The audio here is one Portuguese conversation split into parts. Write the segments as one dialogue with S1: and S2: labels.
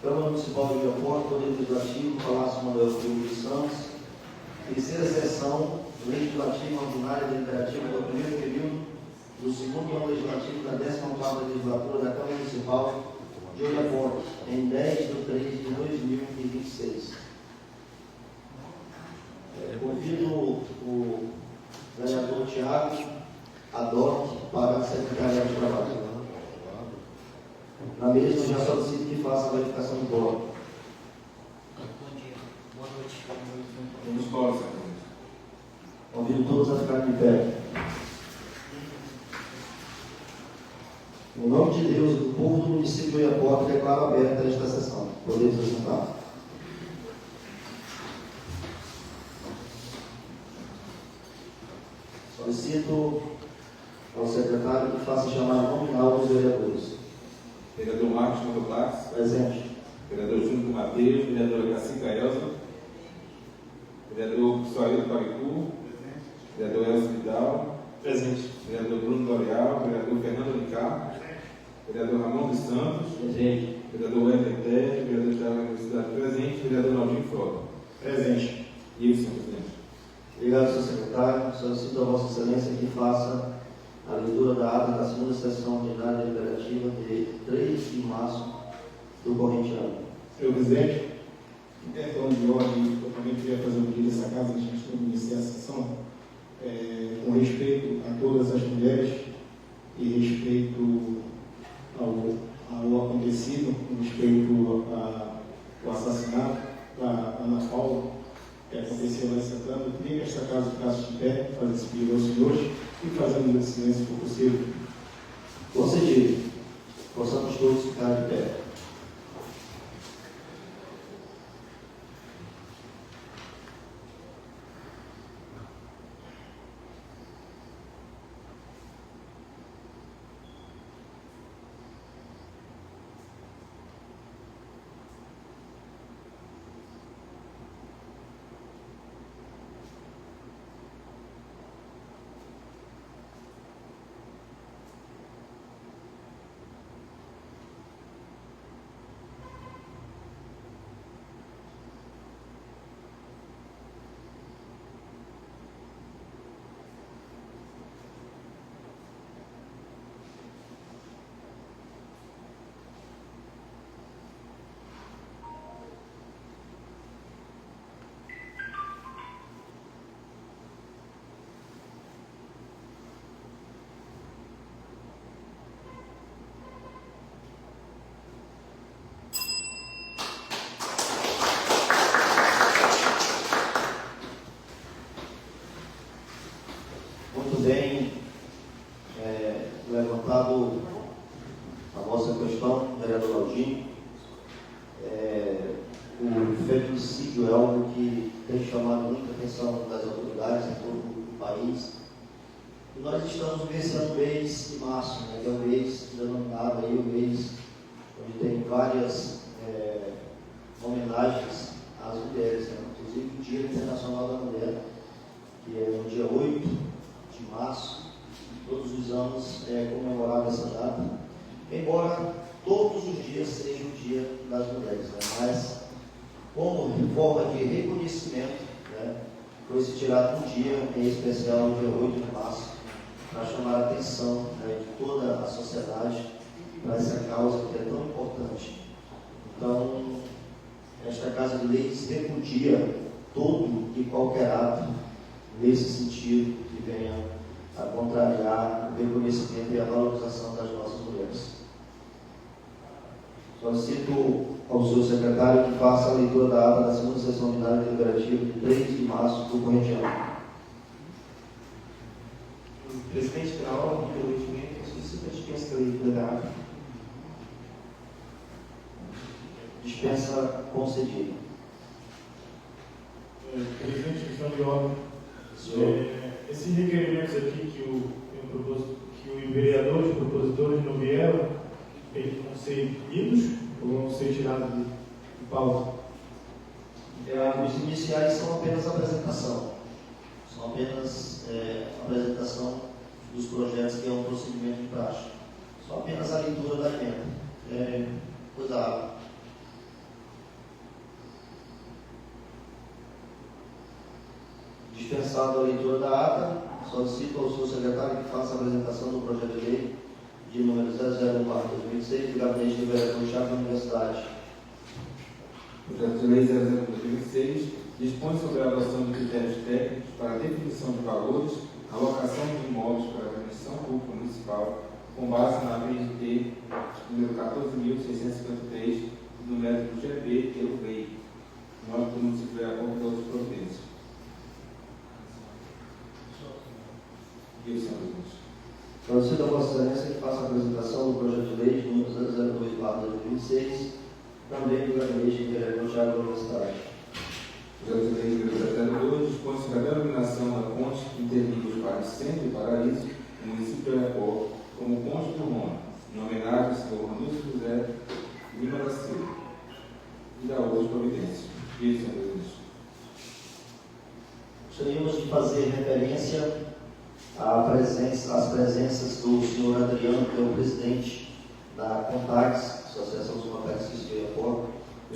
S1: Câmara Municipal de Oiapoque, Poder Legislativo, Palácio Manuel Filho dos Santos, terceira sessão legislativa ordinária deliberativa do primeiro período do segundo ano legislativo da 14ª legislatura da Câmara Municipal de Oiapoque, em 10/3/2026. Convido o vereador Tiago Adorno para a Secretaria de Trabalho. Na mesma, já solicito que faça a verificação do quórum.
S2: Bom dia. Boa noite.
S3: Vamos embora,
S1: Convido todos a ficarem de pé. Em nome de Deus e do povo do município de Oiapoque, declaro aberta esta sessão. Podemos assentar. Solicito ao secretário que faça chamar nominal dos vereadores.
S3: Vereador Marcos Motoclares.
S1: Presente.
S3: Vereador Júnior Matheus. Vereadora Cacica Elza. Vereador Soaildo Paricu. Vereador Elcio Vidal.
S1: Presente.
S3: Vereador Bruno Dorial. Vereador Fernando Alencar. Vereador Ramon dos Santos.
S1: Presente.
S3: Vereador Wender Tete. Vereador Tiago da Universidade presente. Vereador Naldinho Frota.
S1: Presente.
S3: Isso, senhor presidente.
S1: Obrigado, senhor secretário. Solicito a Vossa Excelência que faça a leitura da ata da segunda sessão ordinária deliberativa de 3 de março do corrente ano.
S4: Senhor presidente, em questão de ordem, eu também queria fazer um pedido dessa casa, antes de iniciar a sessão, com respeito a todas as mulheres e respeito ao acontecido, com respeito ao assassinato da Ana Paula, que aconteceu lá em Santana. Eu queria que esta casa ficasse de pé, fazer esse pedido aos senhores e fazer um minuto de silêncio, se for possível.
S1: Concedido. Possamos todos ficar de pé. Muito bem, levantado a vossa questão, vereador Naldinho, o feminicídio é algo que tem chamado muita atenção das autoridades em todo o país. E nós estamos vivenciando o mês de março, né, que é o mês denominado aí, o mês onde tem várias homenagens às mulheres, né? Inclusive o Dia Internacional da Mulher, que é no dia 8 de março, todos os anos é comemorada essa data, embora todos os dias seja o Dia das Mulheres, né? Mas como forma de reconhecimento, né, foi-se tirado um dia em especial, o dia 8 de março, para chamar a atenção, né, de toda a sociedade para essa causa que é tão importante. Então, esta Casa de Leis repudia todo e qualquer ato nesse sentido que venha a contrariar o reconhecimento e a valorização das nossas mulheres. Solicito ao senhor secretário que faça a leitura da ata da segunda sessão ordinária deliberativa de 3 de março do corrente ano.
S5: Presidente, pela ordem do regimento, solicito a dispensa da leitura da ata.
S1: Dispensa concedida.
S4: Presidente, questão de ordem. Esses requerimentos aqui que os vereadores propositores não vieram, eles vão ser lidos ou vão ser tirados de pauta?
S1: Os iniciais são apenas apresentação. São apenas apresentação dos projetos, que é um procedimento de praxe. Só apenas a leitura da emenda. Coisa rápida. dispensada a leitura da ata, solicito ao senhor secretário que faça a apresentação do projeto de lei de número 001/2006 do gabinete do vereador Thiago da Universidade.
S3: Projeto de Lei 001/2006 dispõe sobre a adoção de critérios técnicos para a definição de valores, alocação de imóveis para a administração pública municipal, com base na PNT número 14.653, no método GB pelo VEI, no âmbito do município de Oiapoque e outras providências. E o senhor presidente?
S1: Solicito a Vossa Excelência que faça a apresentação do projeto de lei de número 002/2026, também do gabinete do vereador Thiago da Universidade.
S3: O projeto de lei número 002 dispõe sobre a denominação da ponte que interliga os bairros Centro e Paraíso, no município de Oiapoque, como Ponte do Roma, em homenagem ao senhor Ranúncio José Lima da Silva, e da outras providências. E senhor presidente?
S1: Gostaríamos de fazer referência às presenças do senhor Adriano, que é o presidente da Contax, Associação dos Contaxistas de Oiapoque,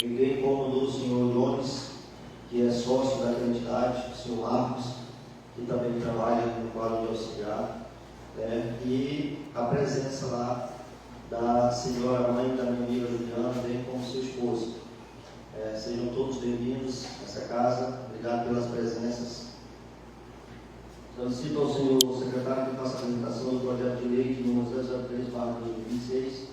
S1: bem como do senhor Jones, que é sócio daquela entidade, o senhor Marcos, que também trabalha no quadro de auxiliar, e a presença lá da senhora mãe da minha amiga Juliana, bem como seu esposo. Sejam todos bem-vindos a essa casa, obrigado pelas presenças. Solicito ao senhor secretário que faça a apresentação do projeto de lei de número 003/2026,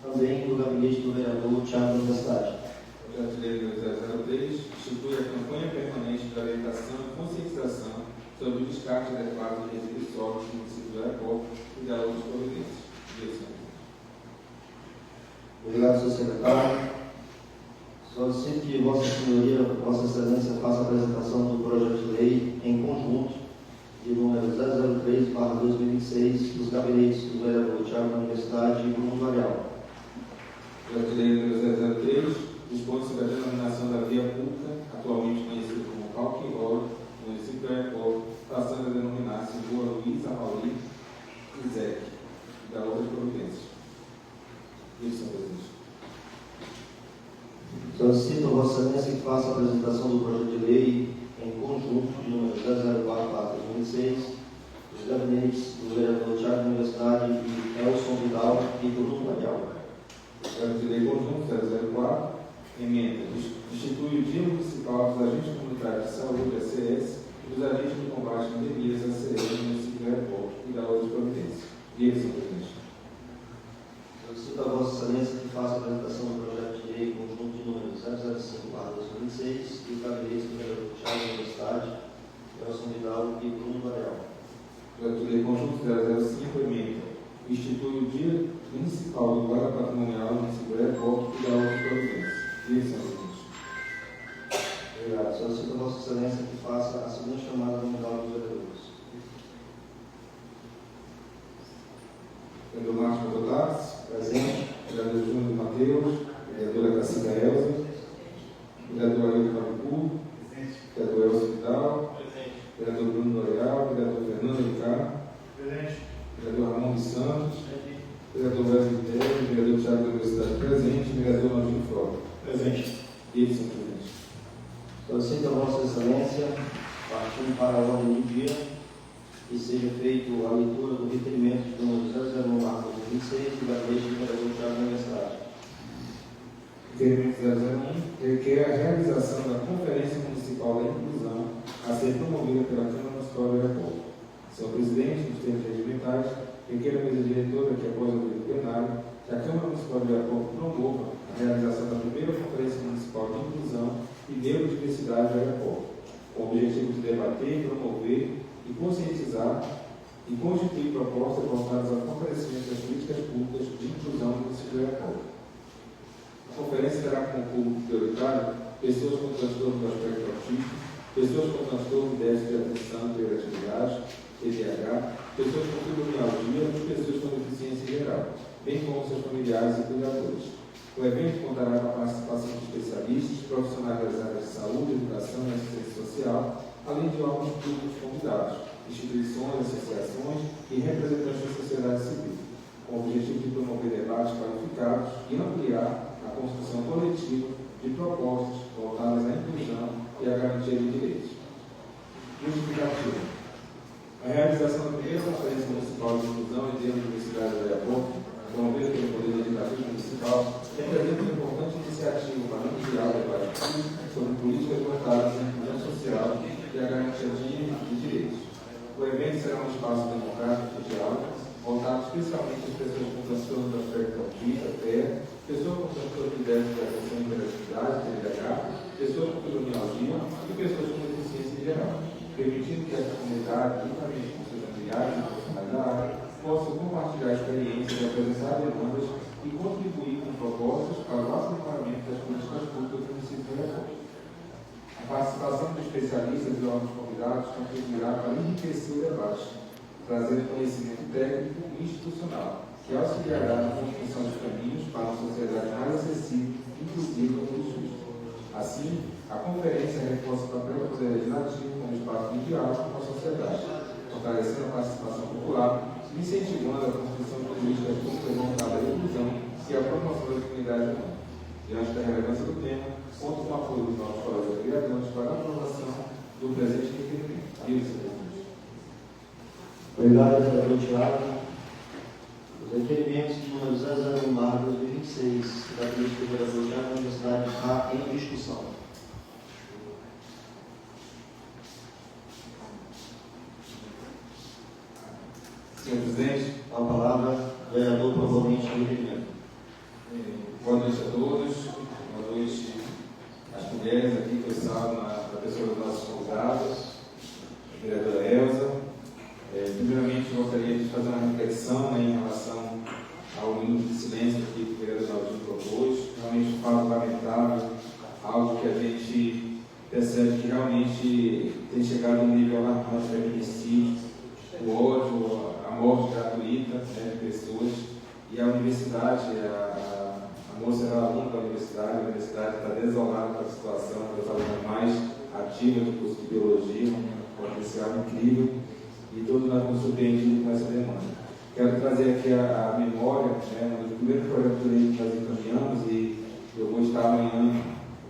S1: também do gabinete do vereador Thiago da Universidade.
S3: O projeto de lei número 003 institui a campanha permanente de orientação e conscientização sobre o descarte adequado de resíduos sólidos no município de Oiapoque e da outras providências.
S1: Obrigado, senhor secretário. Solicito que Vossa Senhoria, Vossa Excelência, faça a apresentação do projeto de lei em conjunto de número 003/2026 dos gabinetes do vereador Thiago da Universidade e Bruno Varial.
S3: O projeto de lei número 003 dispõe sobre a denominação da via pública, atualmente conhecida como Parque Rola, no município de Oiapoque, passando a denominar-se Rua Luiz Amauri Isaac, e da outras providências. Isso, senhor presidente.
S1: Solicito a Vossa Excelência que faça a apresentação do projeto de lei em conjunto de número 004/2006 dos gabinetes do vereador Thiago da Universidade e Elson Vidal e Bruno Varial.
S3: Projeto de lei conjunto 004, emenda, institui o Dia Municipal dos Agentes Comunitários de Saúde, ACS, e dos Agentes de Combate a Pandemias, ACS, no município de Oiapoque, e da outras providências. E senhor presidente?
S1: Solicito a Vossa Excelência que faça a apresentação do projeto de lei conjunto de número 005/2026 do gabinete do vereador Thiago da Universidade, Elson Vidal e Bruno Varial.
S3: Projeto de lei conjunto 005, emenda, institui o Dia Municipal do Guarda Patrimonial no município de Oiapoque e da outras providências. E senhor presidente?
S1: Obrigado. Solicito a Vossa Excelência que faça a segunda chamada nominal dos vereadores.
S3: Vereador Marcos Rodrigues,
S1: Presente.
S3: vereador Júnior Mateus, vereadora Cacilda Elza, vereador Ailton Marucu, vereador Elcio Vidal, vereador Bruno L'Oreal, vereador Fernando Alencar, vereador Ramon dos Santos, vereador Wesley Teles, vereador Thiago da Universidade presente, vereador Naldinho Frota.
S4: Presente.
S3: E senhor presidente?
S1: Solicito a Vossa Excelência, partindo para a ordem do dia, que seja feita a leitura do requerimento de número 001/2026 do gabinete do vereador Thiago da Universidade.
S3: Requerimento 001 requer a realização da Conferência Municipal da Inclusão a ser promovida pela Câmara Municipal de Oiapoque. Senhor presidente, nos termos regimentais, requer a mesa diretora que, após o período plenário, que a Câmara Municipal de Oiapoque promova a realização da primeira Conferência Municipal de Inclusão e Neurodiversidade de Oiapoque, com o objetivo de debater, promover e conscientizar e constituir propostas voltadas ao fortalecimento das políticas públicas de inclusão no município de Oiapoque. A conferência terá como público prioritário pessoas com transtorno do aspecto autista, pessoas com transtorno de déficit de atenção e hiperatividade, TDAH, pessoas com fibromialgia e pessoas com deficiência geral, bem como seus familiares e cuidadores. O evento contará com a participação de especialistas, profissionais das áreas de saúde, educação e assistência social, além de órgãos públicos convidados, instituições, associações e representantes da sociedade civil, com o objetivo de promover debates qualificados e ampliar a construção coletiva de propostas voltadas à inclusão e à garantia de direitos. E Justificativa. A realização da primeira Conferência Municipal de Inclusão em termos de Universidade do Oiapoque, promovida pelo Poder Legislativo Municipal, representa uma importante iniciativa para ampliar o debate público sobre políticas voltadas à inclusão social e à garantia de direitos. O evento será um espaço democrático de diálogo, voltado especialmente às pessoas com transtorno do aspecto autista, TEA, pessoas com transtorno de déficit de atenção e hiperatividade, TDAH, pessoas com fibromialgia e pessoas com deficiência em geral, permitindo que esta comunidade, juntamente com seus familiares e profissionais da área, possam compartilhar experiências, apresentar demandas e contribuir com propostas para o aprimoramento das políticas públicas do município de Oiapoque. A participação de especialistas e órgãos convidados contribuirá para enriquecer o debate, trazendo conhecimento técnico e institucional, que auxiliará na construção de caminhos para uma sociedade mais acessível, inclusiva e justa. Assim, a conferência reforça o papel do Poder Legislativo como espaço de diálogo com a sociedade, fortalecendo a participação popular, incentivando a construção de políticas públicas voltadas à inclusão e à promoção da dignidade humana. Diante da relevância do tema, conto com o apoio dos nossos colegas vereadores para a aprovação do presente requerimento.
S1: Obrigado, vereador Tiago. Os requerimentos de número 001/2026 da política do vereador Tiago da Universidade está em discussão.
S3: Senhor presidente,
S1: A palavra, vereador, provavelmente, do requerimento.
S3: boa noite a todos, boa noite às mulheres aqui que eu salvo na pessoa dos nossos convidados, a vereadora Elza. Primeiramente, eu gostaria de fazer uma reflexão em relação ao minuto de silêncio que o vereador Naldinho propôs. Realmente um fato lamentável, algo que a gente percebe que realmente tem chegado a um nível alarmante de feminicídio, o ódio, a morte gratuita, né, de pessoas. E a universidade, a moça era aluna da universidade, a universidade está desolada com a situação, está fazendo mais ativa do curso de biologia, um potencial incrível, e todos nós nos surpreendemos com essa demanda. Quero trazer aqui a memória, né, um dos primeiros projetos de lei que nós encaminhamos, e eu vou estar amanhã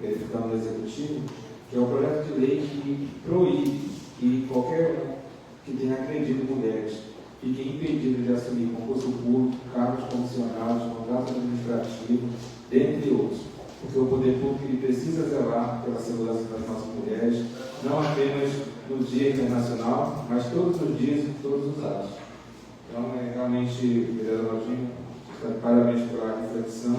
S3: verificando no Executivo, que é o projeto de lei que proíbe que qualquer um que tenha agredido mulheres fique impedido de assumir concurso público, cargos comissionados, contrato administrativo, dentre outros. Porque o poder público ele precisa zelar pela segurança das nossas mulheres, não apenas no Dia Internacional, mas todos os dias e todos os anos. Então, realmente, vereador Naldinho, parabéns pela reflexão.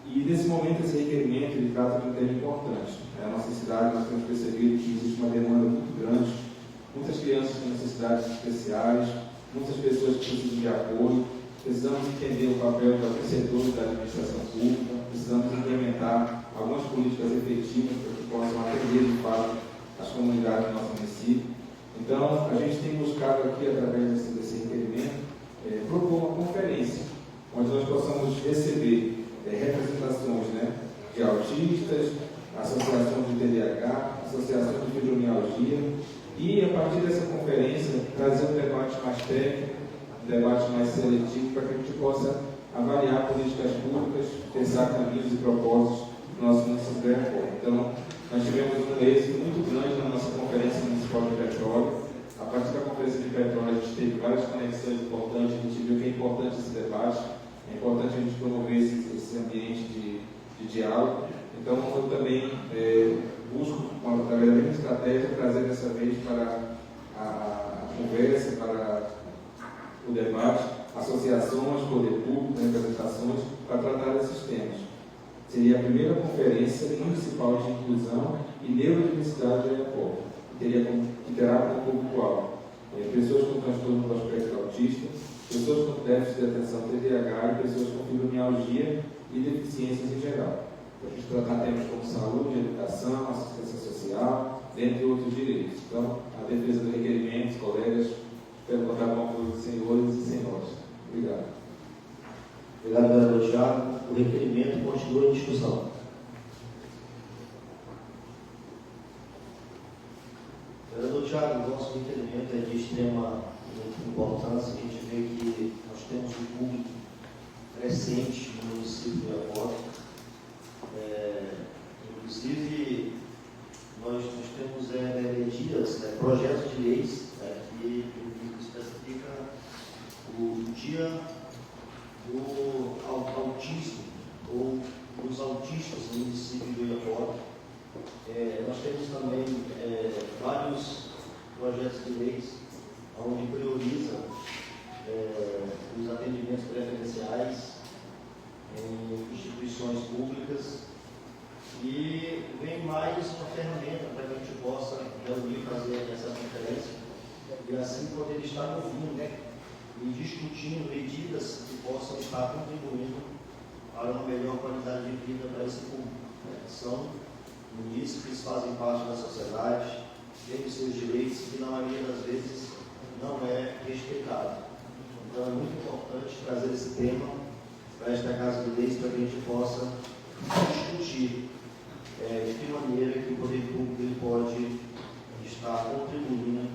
S3: E, nesse momento, esse requerimento ele trata de um tema importante. Na nossa cidade, nós temos percebido que existe uma demanda muito grande, muitas crianças com necessidades especiais, muitas pessoas que precisam de apoio. Precisamos entender o papel dos setores da administração pública, precisamos implementar algumas políticas efetivas para que possam atender, de fato, as comunidades do nosso município. Então, a gente tem buscado aqui, através desse requerimento, propor uma conferência, onde nós possamos receber representações, né, de autistas, associação de TDAH, associação de fibromialgia, e, a partir dessa conferência, trazer um debate mais técnico, um debate mais seletivo, para que a gente possa avaliar políticas públicas, pensar caminhos e propósitos do nosso município de Oiapoque. Então, nós tivemos um êxito muito grande na nossa Conferência Municipal de Petróleo. A partir da Conferência de Petróleo, a gente teve várias conexões importantes, a gente viu que é importante esse debate, é importante a gente promover esse ambiente de diálogo. Então, eu também busco, através da minha estratégia, trazer dessa vez para a conversa, para o debate, associações, poder público, representações, para tratar desses temas. Seria a primeira conferência municipal de inclusão e neurodiversidade de Oiapoque, que terá como público-alvo pessoas com transtorno do aspecto autista, pessoas com déficit de atenção TDAH e pessoas com fibromialgia e deficiências em geral. Para a gente tratar temas como saúde, educação, assistência social, dentre outros direitos. Então, a defesa do requerimento, colegas, espero contar com o apoio dos senhores e senhoras. Obrigado.
S1: Obrigado, vereador Tiago. O requerimento continua em discussão. Vereador Tiago, o nosso requerimento é de extrema importância. A gente vê que nós temos um público crescente no município de Oiapoque. Inclusive, nós temos dias autistas no município de Oiapoque. Nós temos também vários projetos de leis onde prioriza os atendimentos preferenciais em instituições públicas e vem mais uma ferramenta para que a gente possa reunir, fazer essa conferência e assim poder estar ouvindo e discutindo medidas que possam estar contribuindo para uma melhor qualidade de vida para esse público. São munícipes, fazem parte da sociedade, têm seus direitos e na maioria das vezes não é respeitado. Então é muito importante trazer esse tema para esta Casa de Leis para que a gente possa discutir de que maneira que o poder público ele pode estar contribuindo,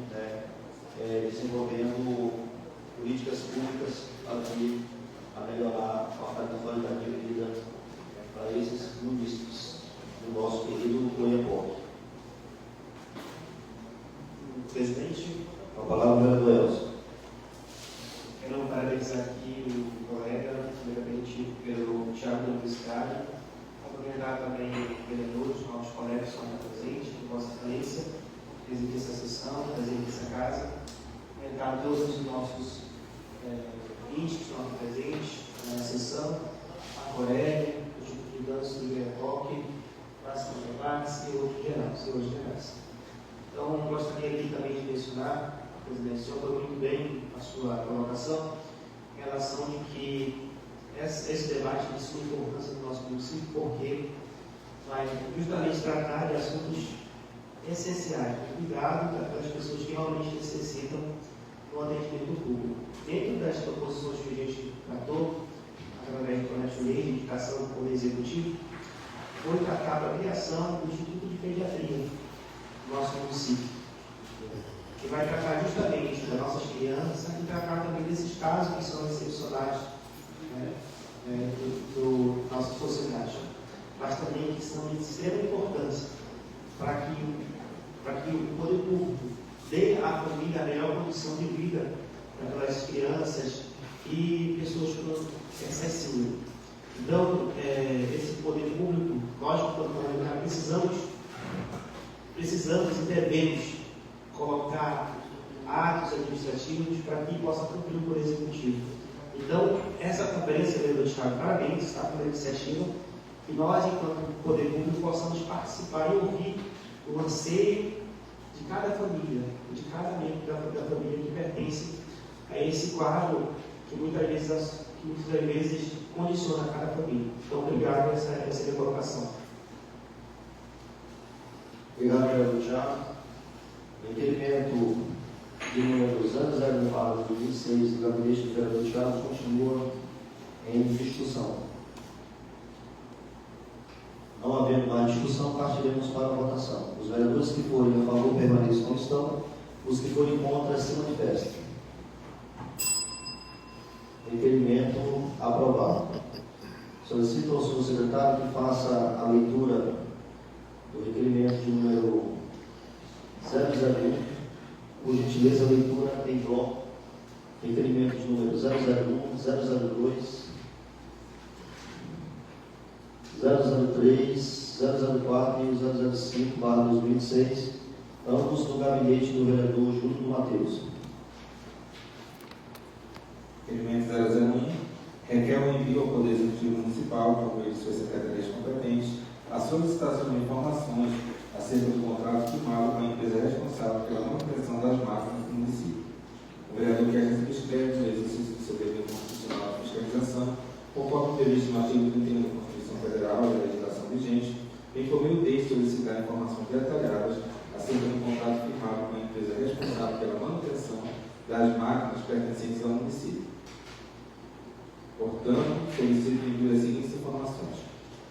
S1: desenvolvendo políticas públicas a melhorar a qualidade de vida para esses munícipes do nosso querido Oiapoque.
S5: Presidente,
S1: A palavra é do Elcio.
S5: quero parabenizar aqui o colega, primeiramente pelo Thiago Universitário, cumprimentar também os vereadores, nossos colegas que estão presentes, por Vossa Excelência, presidir essa sessão, presidir essa casa, cumprimentar todos os nossos ouvintes que estão presentes na sessão, a Coreia, os estudantes do Oiapoque, e outros gerais. Então, gostaria aqui também de mencionar, presidente, o senhor foi muito bem a sua colocação em relação de que esse debate de sua importância no nosso município, porque vai justamente tratar de assuntos essenciais, de cuidado daquelas pessoas que realmente necessitam do atendimento público. Dentro das proposições que a gente tratou, através do projeto de lei de indicação do Poder Executivo, foi tratada a criação do Instituto de Pediatria no nosso município, que vai tratar justamente das nossas crianças e tratar também desses casos que são excepcionais da nossa sociedade, mas também que são de extrema importância para que o poder público dê à família a melhor condição de vida para aquelas crianças e pessoas com essa síndrome. Então, esse poder público, nós, quando parlamentar, precisamos e devemos colocar atos administrativos para que possa cumprir o Poder Executivo. Então, essa conferência, vereador Thiago, parabéns, está com a iniciativa, que nós, enquanto poder público, possamos participar e ouvir o anseio de cada família, de cada membro da família que pertence a esse quadro que muitas vezes condiciona cada família. Então, obrigado por essa minha colocação.
S1: Obrigado, vereador Thiago. Requerimento de número 004/2006 do gabinete do vereador Thiago continua em discussão. Não havendo mais discussão, partiremos para a votação. Os vereadores que forem a favor permaneçam como estão, os que forem contra se manifestem. Requerimento aprovado. Solicito ao senhor secretário que faça a leitura do requerimento de número 001. Por gentileza, a leitura em bloco. Requerimento de número 001, 002, 003, 004 e 005/2006, ambos do gabinete do vereador Júlio Matheus.
S3: Requerimento 001 requer o envio ao Poder Executivo Municipal, por meio de suas secretarias competentes, a solicitação de informações acerca do contrato firmado com a empresa responsável pela manutenção das máquinas do município. O vereador quer receber externo no exercício do seu dever constitucional de fiscalização, conforme previsto no artigo 31 da Constituição Federal e da legislação vigente, bem por meio de solicitar informações detalhadas acerca do contrato firmado com a empresa responsável pela manutenção das máquinas pertencentes ao município. Portanto, solicito envio as seguintes informações: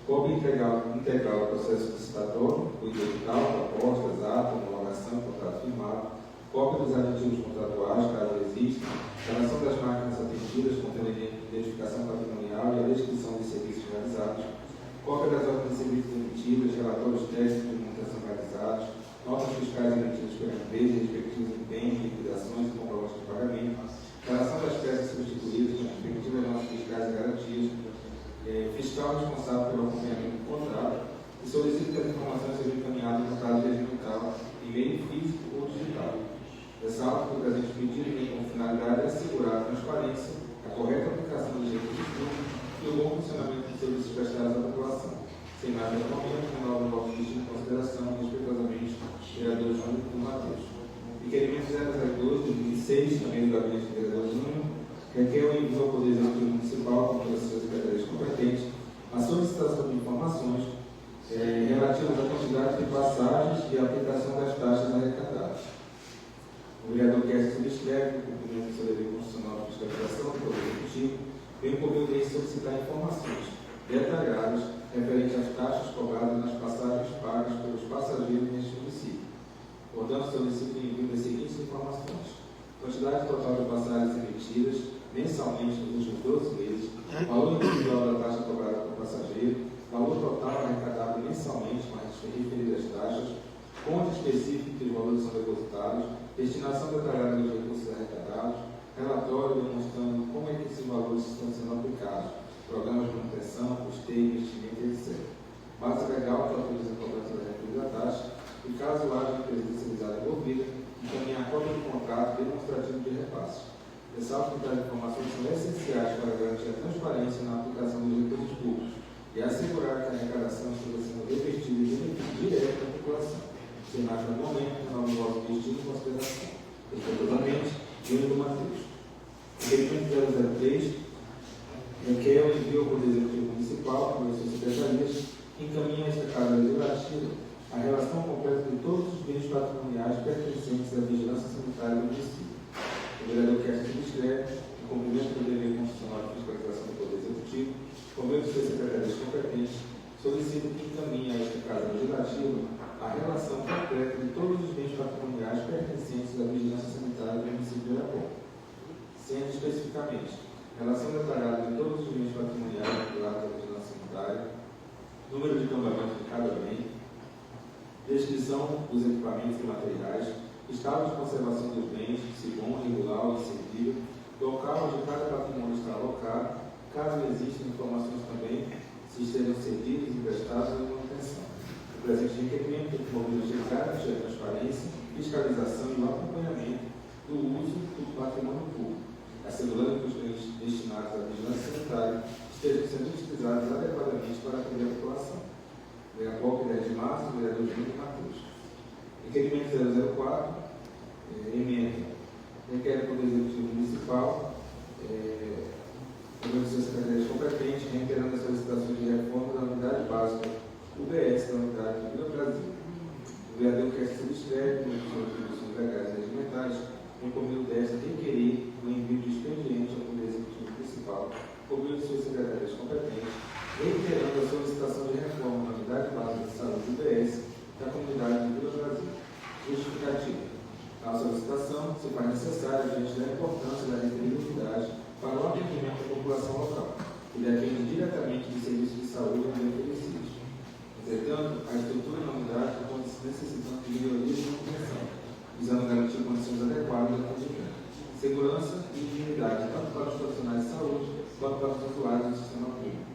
S3: cópia integral do processo licitatório, o edital, propostas, ato, homologação, contrato firmado, cópia dos aditivos contratuais, caso exista, relação das máquinas atendidas, contendo identificação patrimonial e a descrição de serviços realizados, cópia das ordens de serviços emitidas, relatórios técnicos de manutenção realizados, notas fiscais emitidas pela empresa, respectivos empenhos, liquidações e comprovantes de pagamento, relação das peças substituídas, respectivas notas fiscais e garantias, fiscal responsável pelo acompanhamento do contrato e solicita que as informações sejam encaminhadas no caso regimental em meio físico ou digital. Ressalto que o presente pedido tem como finalidade assegurar a transparência, a correta aplicação dos recursos públicos e o bom funcionamento dos serviços prestados à população. Sem mais delongamento, renovo o voto de consideração, respeitosamente, vereador Júnior do Matheus. Requerimento 002 de 2006, também do gabinete do vereador Júnior, requer o envio ao Poder Executivo Municipal, com todas as suas secretarias competentes, a solicitação de informações relativas à quantidade de passagens e a aplicação das taxas arrecadadas. O vereador quer subscreve o cumprimento do seu dever constitucional de fiscalização do Poder Executivo, bem como o de solicitar informações detalhadas referentes às taxas cobradas nas passagens pagas pelos passageiros neste município. Portanto, solicito o envio das seguintes informações: quantidade total de passagens emitidas mensalmente nos últimos 12 meses, valor individual da taxa cobrada por passageiro, valor total arrecadado mensalmente com as referidas taxas, conta específica que os valores são depositados, destinação detalhada dos recursos arrecadados, relatório demonstrando como é que esses valores estão sendo aplicados, programas de manutenção, custeio, investimento, etc. Base legal que autoriza a cobrança da referida taxa e, caso haja empresa terceirizada envolvida, encaminhar a cópia do contrato demonstrativo de repasse. Ressalto que tais informações são essenciais para garantir a transparência na aplicação dos recursos públicos e assegurar que a arrecadação esteja sendo revertida e benefício direto à população. Sem mais no momento, o novo voto de destino e consideração. Respeitosamente, Júnior do Matheus. Requerimento 003 requer o envio ao Poder Executivo Municipal, com as suas secretarias, que encaminha esta Casa Legislativa a relação completa de todos os bens patrimoniais pertencentes à vigilância sanitária do município. O vereador quer se subscreve, em cumprimento do dever constitucional de fiscalização do Poder Executivo, por meio de suas secretarias competentes, solicita que encaminhe a esta Casa Legislativa a relação completa de todos os bens patrimoniais pertencentes à vigilância sanitária do município de Arapó, sendo especificamente relação detalhada de todos os bens patrimoniais vinculados à vigilância sanitária, número de tombamento de cada bem, descrição dos equipamentos e materiais, estado de conservação dos bens, se bom, regular ou inservível, local onde cada patrimônio está alocado, caso existam informações também se estejam cedidos, emprestados ou em manutenção. O presente requerimento tem como objetivo garantir a transparência, fiscalização e o acompanhamento do uso do patrimônio público, assegurando que os bens destinados à vigilância sanitária estejam sendo utilizados adequadamente para atender a população. Vereador 10 de março, vereador Júnior Matheus. Requerimento 004, emenda. Requer o Poder Executivo Municipal, por meio de suas secretarias competentes, reiterando as solicitações de reforma da unidade básica UBS da unidade de Vila Brasil. O vereador quer se subscreve, com as atribuições legais e regimentais, em por meio desta requerer o envio de expediente ao Poder Executivo Municipal, por meio de suas secretarias competentes, reiterando a solicitação de reforma da unidade básica de saúde UBS da comunidade de Vila Brasil. Justificativa. A solicitação se faz necessária diante da importância da referida unidade para o atendimento da população local, que depende diretamente de serviços de saúde bem oferecidos. Entretanto, a estrutura da unidade encontra-se necessitando de melhoria e manutenção, visando garantir condições adequadas de atendimento, segurança e dignidade tanto para os profissionais de saúde quanto para os usuários do sistema público.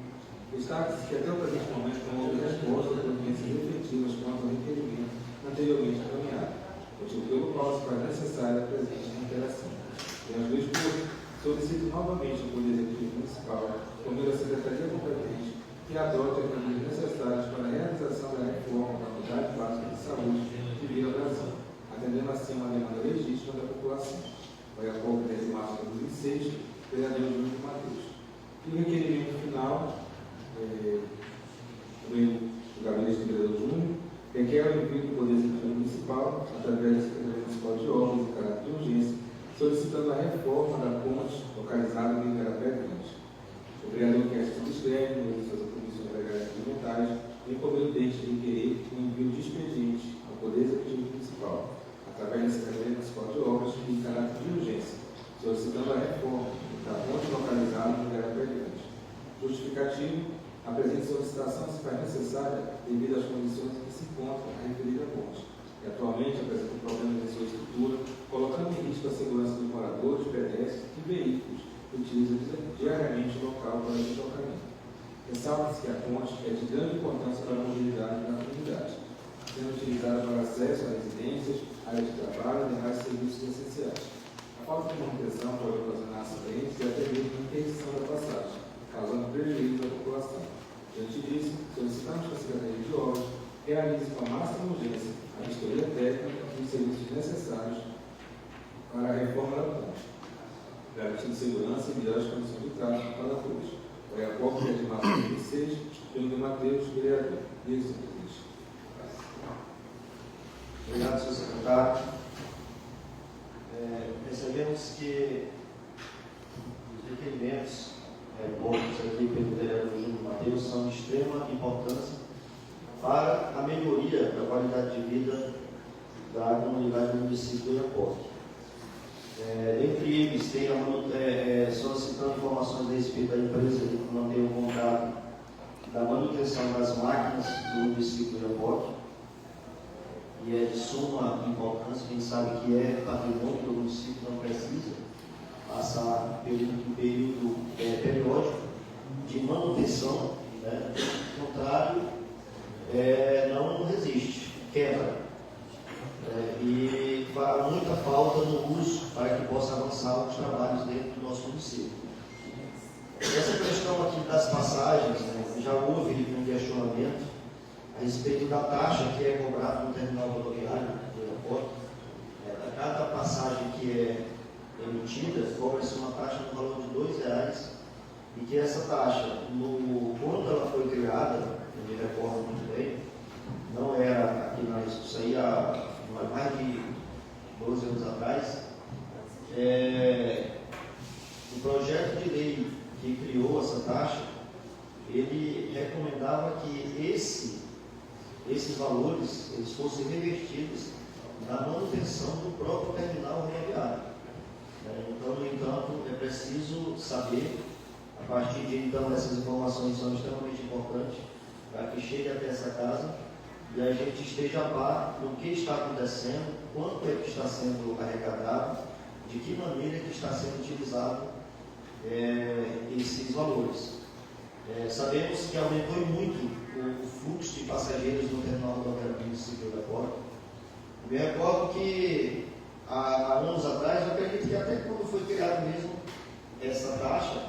S3: Destaque-se que até o presente momento não houve resposta a providências efetivas quanto ao requerimento anteriormente encaminhado, motivo pelo qual se faz necessária a presente interação. Diante do exposto, solicito novamente ao Poder Executivo Municipal, por meio da Secretaria competente, que adote as medidas necessárias para a realização da reforma da unidade básica de saúde de Vila Brasil, atendendo assim uma demanda legítima da população. Vai a pouco 10 de março de 2006, vereador Júnior Matheus. E o requerimento final, do gabinete do vereador Júnior, requer o envio do Poder Executivo Municipal, através da Secretaria Municipal de Obras, em caráter de urgência, solicitando a reforma da ponte localizada em Igarapé Grande. O vereador quer se subscreve, no suas atribuições legais e complementares, em por meio deste requerer o envio de expediente ao Poder Executivo Municipal, através da Secretaria Municipal de Obras, em caráter de urgência, solicitando a reforma da ponte localizada em Igarapé Grande. Justificativo: a presente solicitação se faz necessária devido às condições em que se encontra a referida ponte, que atualmente apresenta problemas em sua estrutura, colocando em risco a segurança dos moradores, pedestres e veículos que utilizam diariamente o local para deslocamento. Ressalta-se que a ponte é de grande importância para a mobilidade da comunidade, sendo utilizada para acesso a residências, áreas de trabalho e demais serviços essenciais. A falta de manutenção pode ocasionar acidentes e até mesmo a interdição da passagem, causando prejuízo à população. Diante disso, solicitamos que a Secretaria de Obras realize com a máxima urgência a vistoria técnica e os serviços necessários para a reforma da ponte, garantindo segurança e melhores condições de tráfego para todos. Foi a COP de março de 2006, pelo de Matheus, vereador. Isso, presidente.
S1: Obrigado, senhor secretário. Percebemos que os requerimentos postos aqui pelo vereador Júnior Matheus são de extrema importância para a melhoria da qualidade de vida da comunidade do município de Oiapoque. Entre eles, tem solicitando informações a respeito da empresa que mantém o contrato da manutenção das máquinas do município de Oiapoque, e é de suma importância. Quem sabe que é patrimônio do município, não precisa passar período periódico de manutenção, né? Do contrário, não resiste, quebra. E fará muita falta no uso para que possa avançar os trabalhos dentro do nosso município. Essa questão aqui das passagens, né, já houve um questionamento a respeito da taxa que é cobrada no terminal rodoviário do aeroporto. A cada passagem que é emitida, cobra-se uma taxa no valor de R$2, e que essa taxa, quando ela foi criada, eu me recordo muito bem, não era aqui na isso aí há mais de 12 anos atrás. O projeto de lei que criou essa taxa, ele recomendava que esses valores eles fossem revertidos na manutenção do próprio terminal rodoviário. Então, no entanto, é preciso saber, a partir de então, essas informações são extremamente importantes para que chegue até essa casa e a gente esteja a par do que está acontecendo, quanto é que está sendo arrecadado, de que maneira que está sendo utilizado esses valores. Sabemos que aumentou muito o fluxo de passageiros no terminal rodoviário do município de Oiapoque. Me recordo que há anos atrás, eu acredito que até quando foi criado mesmo essa taxa,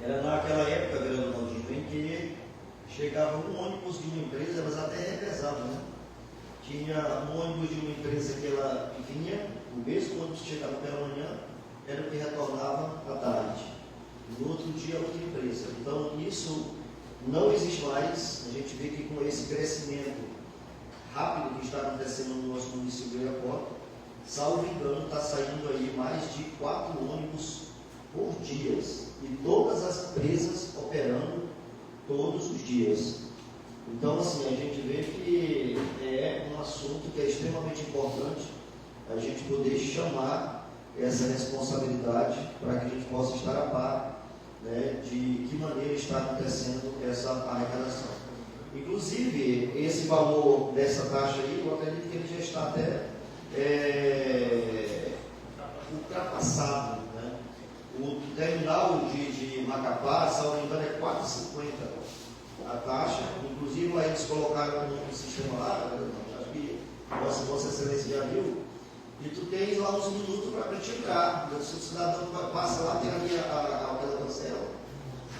S1: era naquela época, vereador Maldinho, em que chegava um ônibus de uma empresa, elas até represavam, né? Tinha um ônibus de uma empresa que ela vinha, o mesmo ônibus que chegava pela manhã, era o que retornava à tarde. No outro dia, outra empresa. Então, isso não existe mais. A gente vê que com esse crescimento rápido que está acontecendo no nosso município de Oiapoque, salvo engano, está saindo aí mais de 4 ônibus por dia. E todas as empresas operando todos os dias. Então, assim, a gente vê que é um assunto que é extremamente importante a gente poder chamar essa responsabilidade para que a gente possa estar a par, né, de que maneira está acontecendo essa arrecadação. Inclusive, esse valor dessa taxa aí, eu acredito que ele já está até ultrapassado, né? O terminal de Macapá, salvo engano, é R$4,50 a taxa. Inclusive, aí eles colocaram no sistema lá, acho que Vossa Excelência já viu, e tu tens lá uns minutos para praticar. Se o cidadão passa lá, tem ali aquela cancela.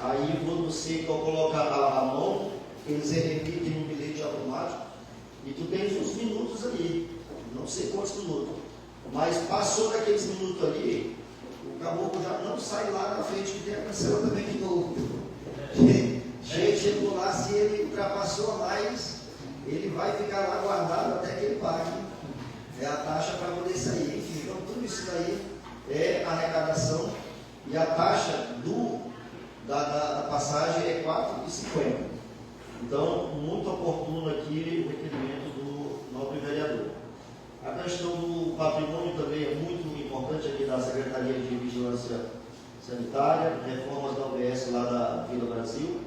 S1: Aí, quando você coloca a mão, eles emitem um bilhete automático, e tu tens uns minutos ali, não sei quantos minutos, mas passou daqueles minutos ali, o caboclo já não sai lá na frente, que tem a cancela também de novo. Chegou lá, se ele ultrapassou a mais, ele vai ficar lá guardado até que ele pague a taxa para poder sair. Enfim, então tudo isso daí é arrecadação, e a taxa da passagem é R$4,50. Então, muito oportuno aqui o requerimento do nobre vereador. A questão do patrimônio também é muito importante aqui da Secretaria de Vigilância Sanitária, reformas da UBS lá da Vila Brasil.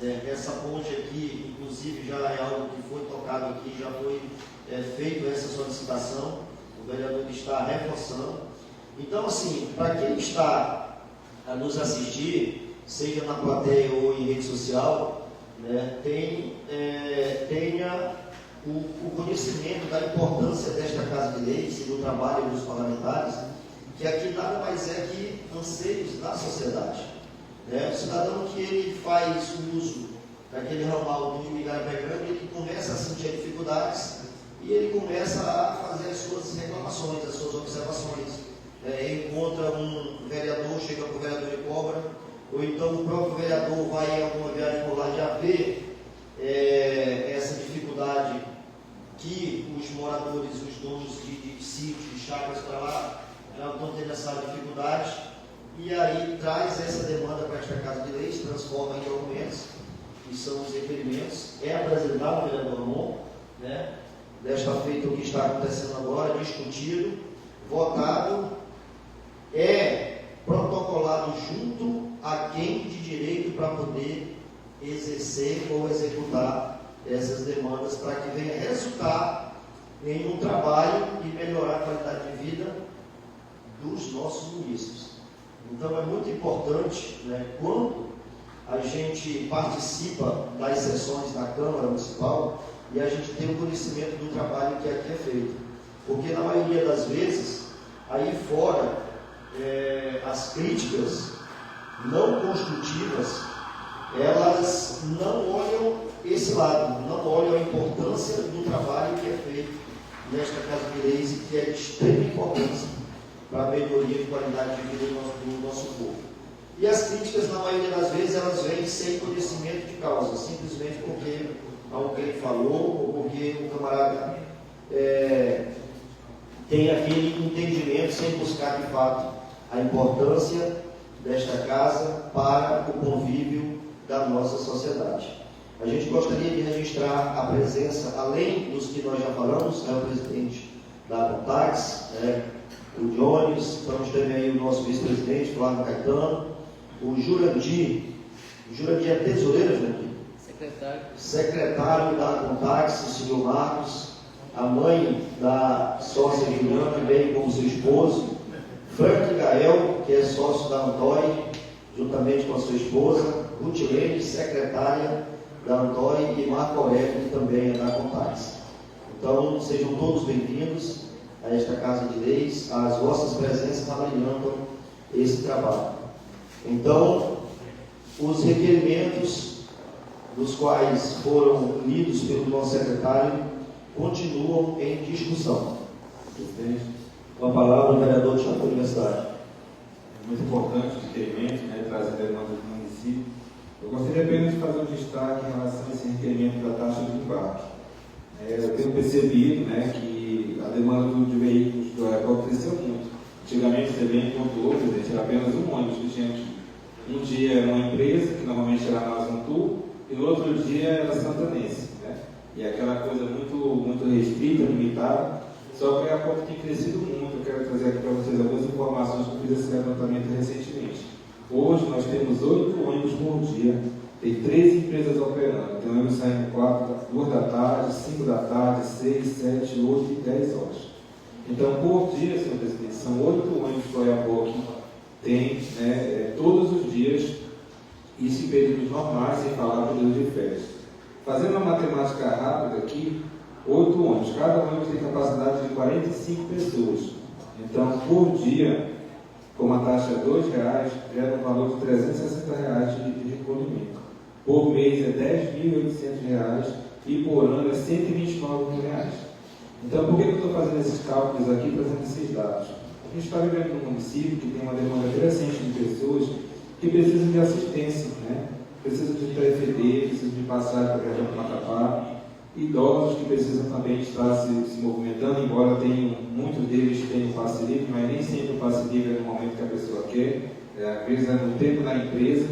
S1: Essa ponte aqui, inclusive, já é algo que foi tocado aqui, já foi feito essa solicitação, o vereador está reforçando. Então, assim, para quem está a nos assistir, seja na plateia ou em rede social, né, tenha o conhecimento da importância desta Casa de Leis e do trabalho dos parlamentares, que aqui nada mais é que anseios da sociedade. Né? O cidadão que ele faz o uso daquele ramal do Igarapé Grande, ele começa a sentir dificuldades e ele começa a fazer as suas reclamações, as suas observações. Encontra um vereador, chega para o vereador e cobra, ou então o próprio vereador vai em alguma viagem por lá, já vê essa dificuldade que os moradores, os donos de sítios, de chácaras para lá, já estão tendo essa dificuldade, e aí traz essa demanda para esta Casa de Leis, transforma em documentos, que são os requerimentos, é apresentado ao vereador Ramon, né? Desta feita o que está acontecendo agora, discutido, votado, protocolado junto a quem de direito para poder exercer ou executar essas demandas, para que venha resultar em um trabalho e melhorar a qualidade de vida dos nossos munícipes. Então é muito importante, né, quando a gente participa das sessões da Câmara Municipal e a gente tem o conhecimento do trabalho que aqui é feito, porque na maioria das vezes, aí fora, as críticas não construtivas, elas não olham esse lado, não olham a importância do trabalho que é feito nesta Casa de Leis e que é de extrema importância para a melhoria de qualidade de vida do nosso povo. E as críticas, na maioria das vezes, elas vêm sem conhecimento de causa, simplesmente porque alguém falou ou porque o camarada tem aquele entendimento sem buscar de fato a importância desta casa para o convívio da nossa sociedade. A gente gostaria de registrar a presença, além dos que nós já falamos, né, o presidente da Contax, o Jones, vamos ter aí o nosso vice-presidente, Flávio Caetano, o Jurandir é tesoureiro, Jurandir? Secretário da Contax, o senhor Marcos, a mãe da sócia Juliana, bem como seu esposo, Frank Gael, que é sócio da Antói, juntamente com a sua esposa, Rutilene, secretária da Antói, e Marco Aurélio, que também é da Contax. Então, sejam todos bem-vindos a esta Casa de Leis, as vossas presenças abrilhantam esse trabalho. Então, os requerimentos dos quais foram lidos pelo nosso secretário continuam em discussão. Com a palavra, o vereador de Chaco Universidade.
S3: É muito importante o requerimento, né, trazer a demanda do município. Eu gostaria apenas de fazer um destaque em relação a esse requerimento da taxa de embarque. Eu tenho percebido, né, que a demanda de veículos do aeroporto cresceu muito. Antigamente, você bem pontuou, presidente, era apenas um ônibus que tinha aqui. Um dia era uma empresa, que normalmente era a Amazon, e no outro dia era a Santanense, né? E aquela coisa muito restrita, limitada. Só que o aeroporto tem crescido muito. Eu quero trazer aqui para vocês algumas informações que eu fiz esse levantamento recentemente. Hoje nós temos 8 ônibus por dia, tem 13 empresas operando. Tem ônibus saindo 2 da tarde, 5 da tarde, 6, 7, 8 e 10 horas. Então, por dia, senhor presidente, são 8 ônibus que o aeroporto tem, né, todos os dias, isso em períodos normais, sem falar período de férias. Fazendo uma matemática rápida aqui, 8 ônibus, cada ônibus tem capacidade de 45 pessoas. Então, por dia, com uma taxa de R$ 2, gera um valor de R$ 360 de recolhimento. Por mês é R$ 10.800 e por ano é R$ 129.000. Então, por que eu estou fazendo esses cálculos aqui, trazendo esses dados? A gente está vivendo num município que tem uma demanda crescente de pessoas que precisam de assistência, né? Precisam de TFD, precisam de passagem para viajar para Macapá, idosos que precisam também estar se movimentando, embora muitos deles tenham passe livre, mas nem sempre o passe livre é no momento que a pessoa quer, às vezes é no tempo da empresa,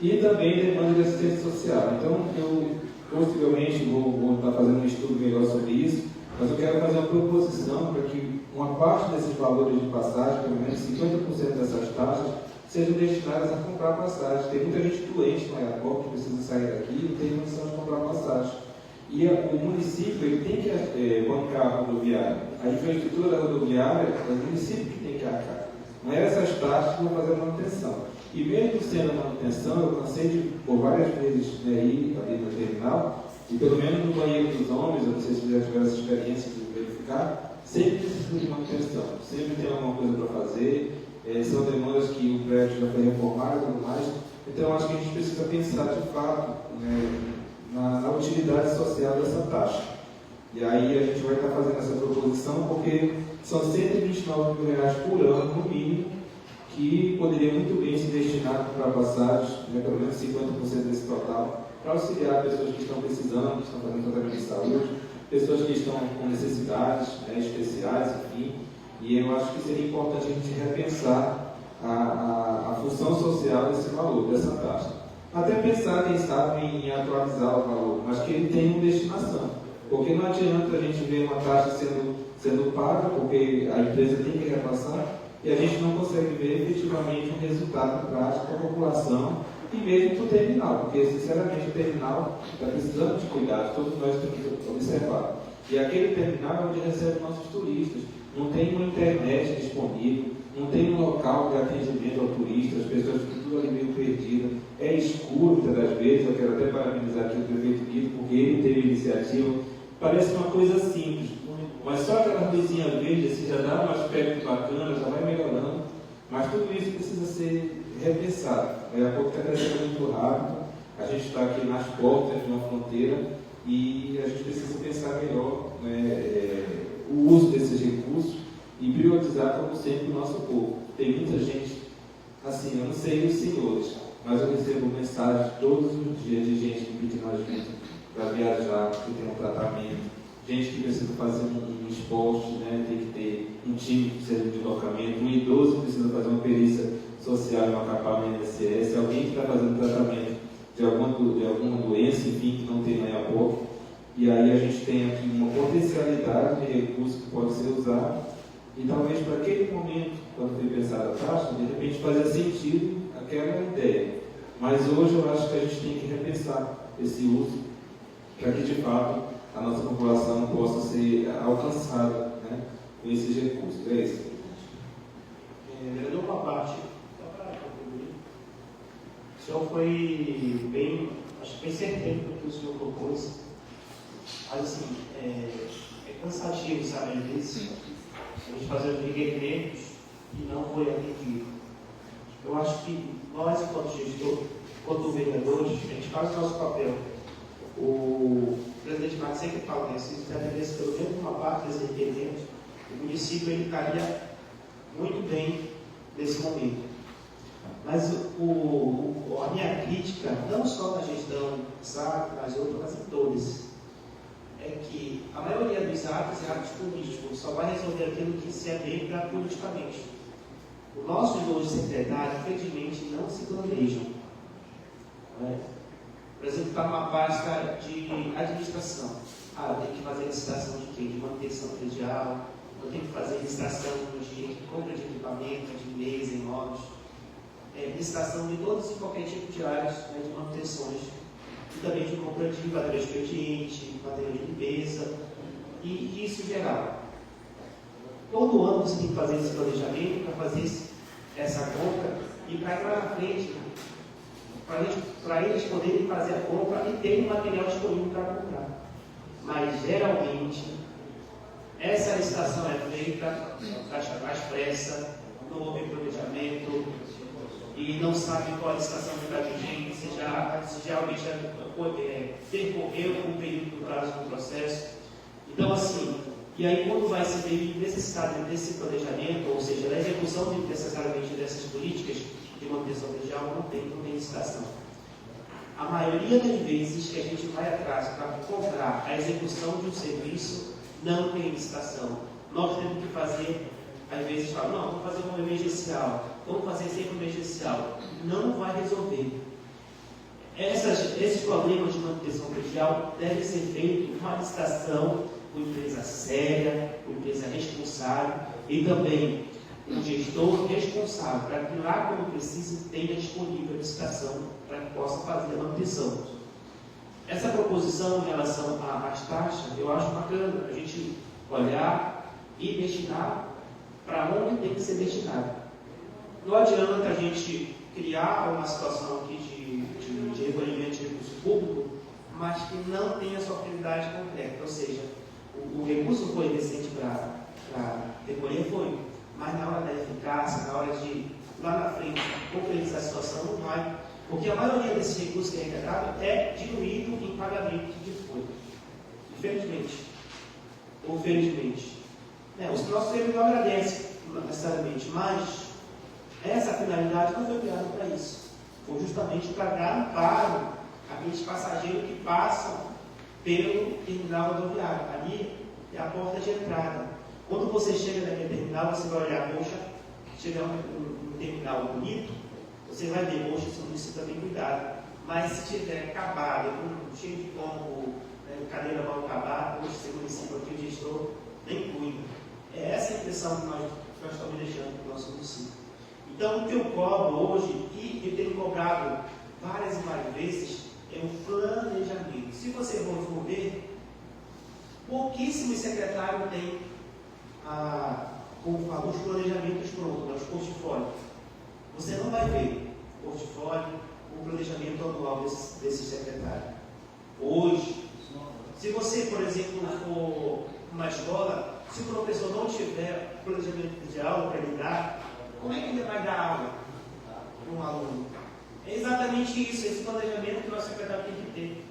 S3: e também demanda de assistência social. Então, eu possivelmente vou estar fazendo um estudo melhor sobre isso, mas eu quero fazer uma proposição para que uma parte desses valores de passagem, pelo menos 50% dessas taxas, sejam destinadas a comprar passagem. Tem muita gente doente no aeroporto que precisa sair daqui e não tem condição de comprar passagem. E o município ele tem que bancar a rodoviária. A infraestrutura da rodoviária é o município que tem que arcar. Não é essas taxas que vão fazer a manutenção. E mesmo sendo manutenção, eu cansei por várias vezes ir ali no terminal, e pelo menos no banheiro dos homens, eu não sei se já tiveram essa experiência de verificar, sempre precisa de manutenção, sempre tem alguma coisa para fazer, são demandas que o prédio já foi reformado e tudo mais. Então, acho que a gente precisa pensar de fato na utilidade social dessa taxa. E aí a gente vai estar fazendo essa proposição porque são R$129 mil por ano, no mínimo, que poderia muito bem se destinar para passagens, pelo menos 50% desse total, para auxiliar pessoas que estão precisando, que estão fazendo tratamento de saúde, pessoas que estão com necessidades especiais, enfim. E eu acho que seria importante a gente repensar a função social desse valor, dessa taxa. Até pensar, quem sabe, em atualizar o valor, mas que ele tenha uma destinação. Porque não adianta a gente ver uma taxa sendo paga, porque a empresa tem que repassar, e a gente não consegue ver efetivamente um resultado prático para a população e mesmo para o terminal, porque sinceramente o terminal está precisando de cuidado, todos nós temos que observar. E aquele terminal é onde recebe nossos turistas, não tem uma internet disponível, não tem um local de atendimento ao turista, as pessoas ficam tudo ali meio perdidas, é escuro muitas das vezes. Eu quero até parabenizar aqui o prefeito Guido, porque ele teve iniciativa. Parece uma coisa simples, mas só aquela luzinha verde assim, já dá um aspecto bacana, já vai melhorando, mas tudo isso precisa ser repensado. Daqui a pouco está crescendo muito rápido, a gente está aqui nas portas de uma fronteira e a gente precisa pensar melhor o uso desses recursos e priorizar, como sempre, o nosso povo. Tem muita gente, assim, eu não sei os senhores, mas eu recebo mensagens todos os dias de gente me pedindo ajuda para viajar, que tem um tratamento, gente que precisa fazer um esporte, tem que ter um time que precisa de deslocamento, um idoso que precisa fazer uma perícia social e uma capa no INSS, alguém que está fazendo tratamento de alguma doença, enfim, que não tem nem aborto. E aí a gente tem aqui uma potencialidade de recurso que pode ser usado, e talvez para aquele momento, quando foi pensada a taxa, de repente fazia sentido aquela ideia. Mas hoje eu acho que a gente tem que repensar esse uso para que de fato a nossa população possa ser alcançada com esses recursos. É isso.
S5: Vereador Papati, só para concluir, o senhor foi bem, acho que bem certeiro no que o senhor propôs, mas assim, é cansativo, sabe, às vezes, a gente fazer os requerimentos e não foi atendido. Eu acho que nós, enquanto gestor, enquanto vereadores, a gente faz o nosso papel. O presidente Marcos sempre fala, se dependesse pelo menos uma parte desses requerimentos, o município ele estaria muito bem nesse momento. Mas a minha crítica, não só na gestão SAC, mas outras em todas, é que a maioria dos atos é atos políticos, só vai resolver aquilo que se adequa politicamente. Os nossos dois secretários, infelizmente, não se planejam. Por exemplo, está numa pasta de administração. Eu tenho que fazer licitação de quê? De manutenção predial, eu tenho que fazer licitação de compra de equipamento, de mesa, imóveis, licitação de todos e qualquer tipo de áreas de manutenções, e também de compra de material expediente, material de limpeza, e isso geral. Todo ano você tem que fazer esse planejamento para fazer essa compra e para ir lá na frente, para eles poderem fazer a compra e terem material disponível para comprar. Mas geralmente essa licitação é feita às pressas, não houve planejamento e não sabe qual a licitação que está vigente, se realmente percorreu o período do prazo do processo. Então, assim, e aí quando vai se ver necessidade desse planejamento, ou seja, da execução necessariamente dessas políticas de manutenção predial, não tem licitação. A maioria das vezes que a gente vai atrás para comprar a execução de um serviço, não tem licitação. Nós temos que fazer, às vezes falam, não, vamos fazer um emergencial, vamos fazer sempre um emergencial. Não vai resolver. Esses problemas de manutenção predial devem ser feitos uma licitação com empresa séria, com empresa responsável e também um gestor responsável para que lá, quando precisa, tenha disponível a licitação para que possa fazer a manutenção. Essa proposição em relação às taxas, eu acho bacana a gente olhar e destinar para onde tem que ser destinado. Não adianta a gente criar uma situação aqui de recolhimento de recurso público, mas que não tenha sua finalidade concreta. Ou seja, o recurso foi decente para recolher, foi, mas na hora da eficácia, na hora de, lá na frente, concretizar a situação, não vai. Porque a maioria desses recursos que é arrecadado é diluído em pagamento de folha. Infelizmente. Ou felizmente. O nosso servidor agradece, necessariamente, mas essa finalidade não foi criada para isso. Foi justamente para dar amparo àqueles passageiros que passam pelo terminal rodoviário. Ali é a porta de entrada. Quando você chega naquele terminal, você vai olhar, poxa, chegar um terminal bonito, você vai ver, poxa, esse município tem cuidado. Mas se tiver acabado, cheio de tombo, cadeira mal acabada, poxa, esse município aqui, o gestor nem cuida. É essa a impressão que nós estamos deixando para o nosso município. Então, o que eu cobro hoje, e eu tenho cobrado várias e várias vezes, é o planejamento. Se você for ver, pouquíssimos secretários têm como falo, os planejamentos prontos, os portfólios. Você não vai ver o portfólio, o planejamento anual desse secretário. Hoje, se você, por exemplo, for uma escola, se o professor não tiver planejamento de aula para ele dar, como é que ele vai dar aula para um aluno? É exatamente isso, esse planejamento que o nosso secretário tem que ter.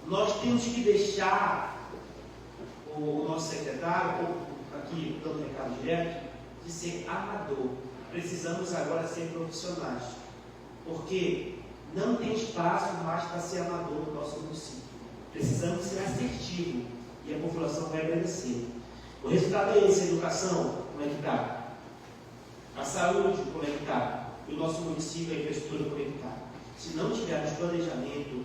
S5: Nós temos que deixar o nosso secretário, aqui dando recado direto, de ser amador. Precisamos agora ser profissionais, porque não tem espaço mais para ser amador no nosso município. Precisamos ser assertivos e a população vai agradecer. O resultado é esse: a educação, como é que está? A saúde, como é que está? E o nosso município, a infraestrutura, como é que está? Se não tivermos planejamento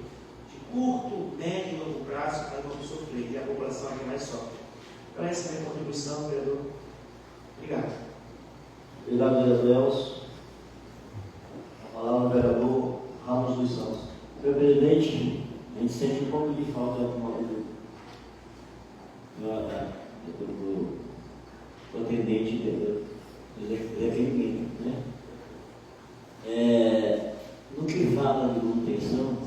S5: de curto, médio e longo prazo, aí vamos sofrer e a população é que mais sofre. Então, essa é a minha contribuição, vereador. Obrigado.
S1: Obrigado, vereador Elcio. A palavra ao vereador Ramos dos Santos.
S6: Senhor presidente, a gente sente um pouco de falta do atendente do requerimento, né? No que fala de manutenção,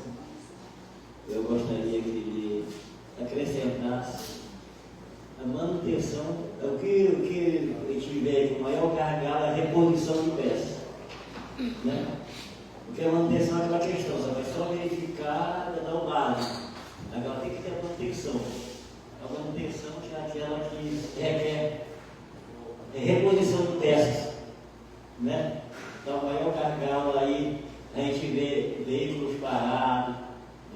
S6: eu gostaria que ele acrescentasse a manutenção, o que a gente vê com maior gargalo é a reposição de peças, né? Porque a manutenção é aquela questão, você vai só verificar, dar o básico. Agora tem que ter a manutenção. A manutenção que é aquela que requer reposição de peças, né? Então, o maior gargalo aí, a gente vê veículos parados,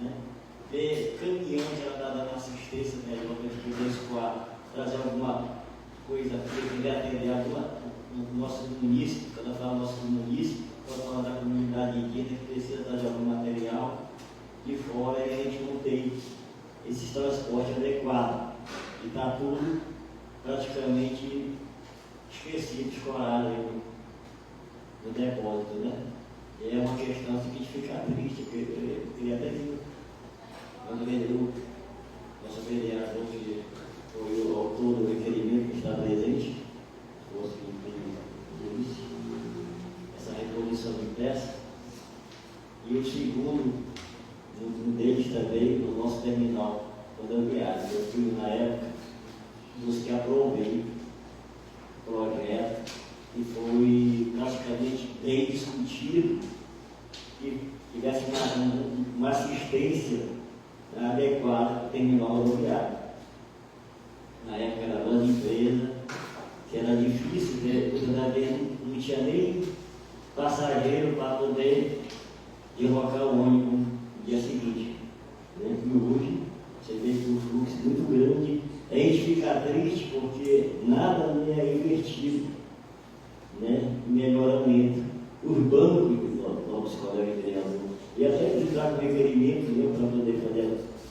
S6: né? Vê caminhão que ela está dando assistência melhor para a gente poder escoar, trazer alguma coisa que quiser atender no nosso município, quando eu falo nosso município, quando eu falo da comunidade indígena que precisa trazer algum material de fora e a gente não tem esse transporte adequado. E está tudo praticamente esquecido, escorado aí no depósito, né? E é uma questão assim, que a gente fica triste, porque eu queria até dizer, quando o nosso vereador, que foi o autor do requerimento que está presente, fosse essa reposição de peças, e o segundo, um deles também, no nosso terminal rodoviário. Eu fui na época dos que aprovei o projeto e foi praticamente bem discutido que tivesse uma assistência adequada para o terminal rodoviário. Na época era uma empresa que era difícil, não tinha nem passageiro para poder deslocar o ônibus no dia seguinte. Né? E hoje você vê que o fluxo é muito grande. A gente fica triste porque nada é investido, né? Em melhoramento. Os bancos, novos colegas de vereador, e até entrar com requerimento, né, para poder fazer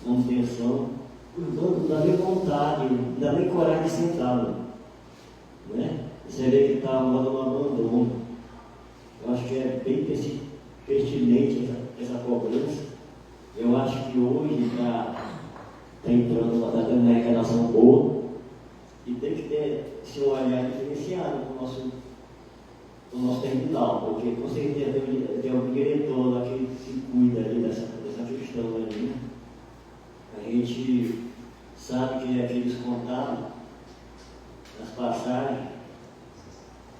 S6: a manutenção, os bancos não dá nem vontade, não dá nem coragem de sentar. Né? Você vê que está arrumando um abandono. Eu acho que é bem pertinente essa cobrança. Eu acho que hoje está entrando uma arrecadação boa e tem que ter esse olhar diferenciado para o nosso o nosso terminal, porque com certeza tem um diretor lá que se cuida ali dessa questão ali, né? A gente sabe que aqueles contados nas passagens,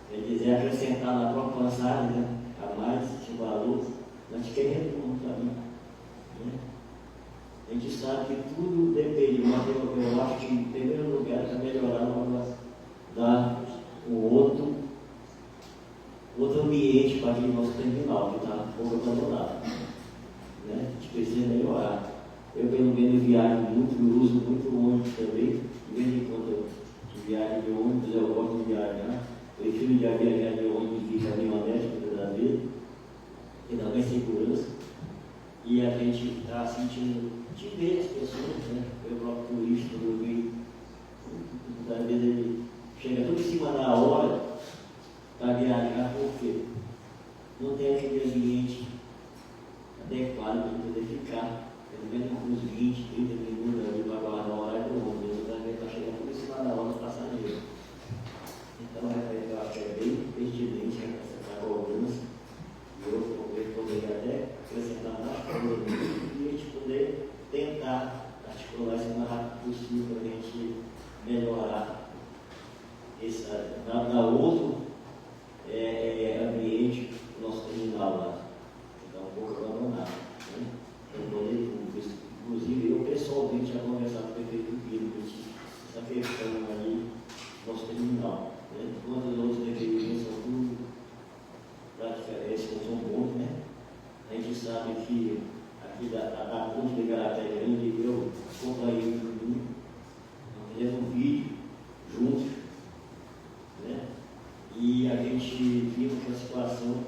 S6: quer dizer, acrescentar na própria passagem, né? A mais esse valor, a gente quer retorno também, né? A gente sabe que tudo depende, mas eu acho que em primeiro lugar é melhorar, vamos dar um outro ambiente para aquele nosso terminal, que está um pouco abandonado, né? A gente precisa melhorar. Eu, pelo menos, viajo muito, eu uso muito ônibus também. De vez em quando eu viajo de ônibus, eu gosto de viajar. Prefiro já viajar de ônibus que caminhonete, muitas das vezes, que dá mais segurança. E a gente está sentindo de ver as pessoas, né? Eu próprio turista, eu vi, muitas vezes ele chega tudo em cima da hora para viajar, porque não tem aquele ambiente adequado para poder ficar pelo menos uns 20, 30 minutos ali para aguardar a hora do ônibus. Muitas vezes está chegando tudo em cima da hora do passageiro. Então, eu acho que é bem pertinente essa cobrança. Eu poderia até acrescentar mais coisas e a gente poder tentar articular isso o mais rápido possível para a gente melhorar dar outro ambiente do nosso terminal lá, que está um pouco abandonado, né? Inclusive, eu pessoalmente já conversava com o prefeito Pino, essa questão ali do nosso terminal, né? Quando os outros requerimentos são tudo praticamente são bons, né? A gente sabe que aqui da ponte de Igarapé Grande, eu acompanhei o Juninho, nós fizemos um vídeo juntos, né? E a gente viu que a situação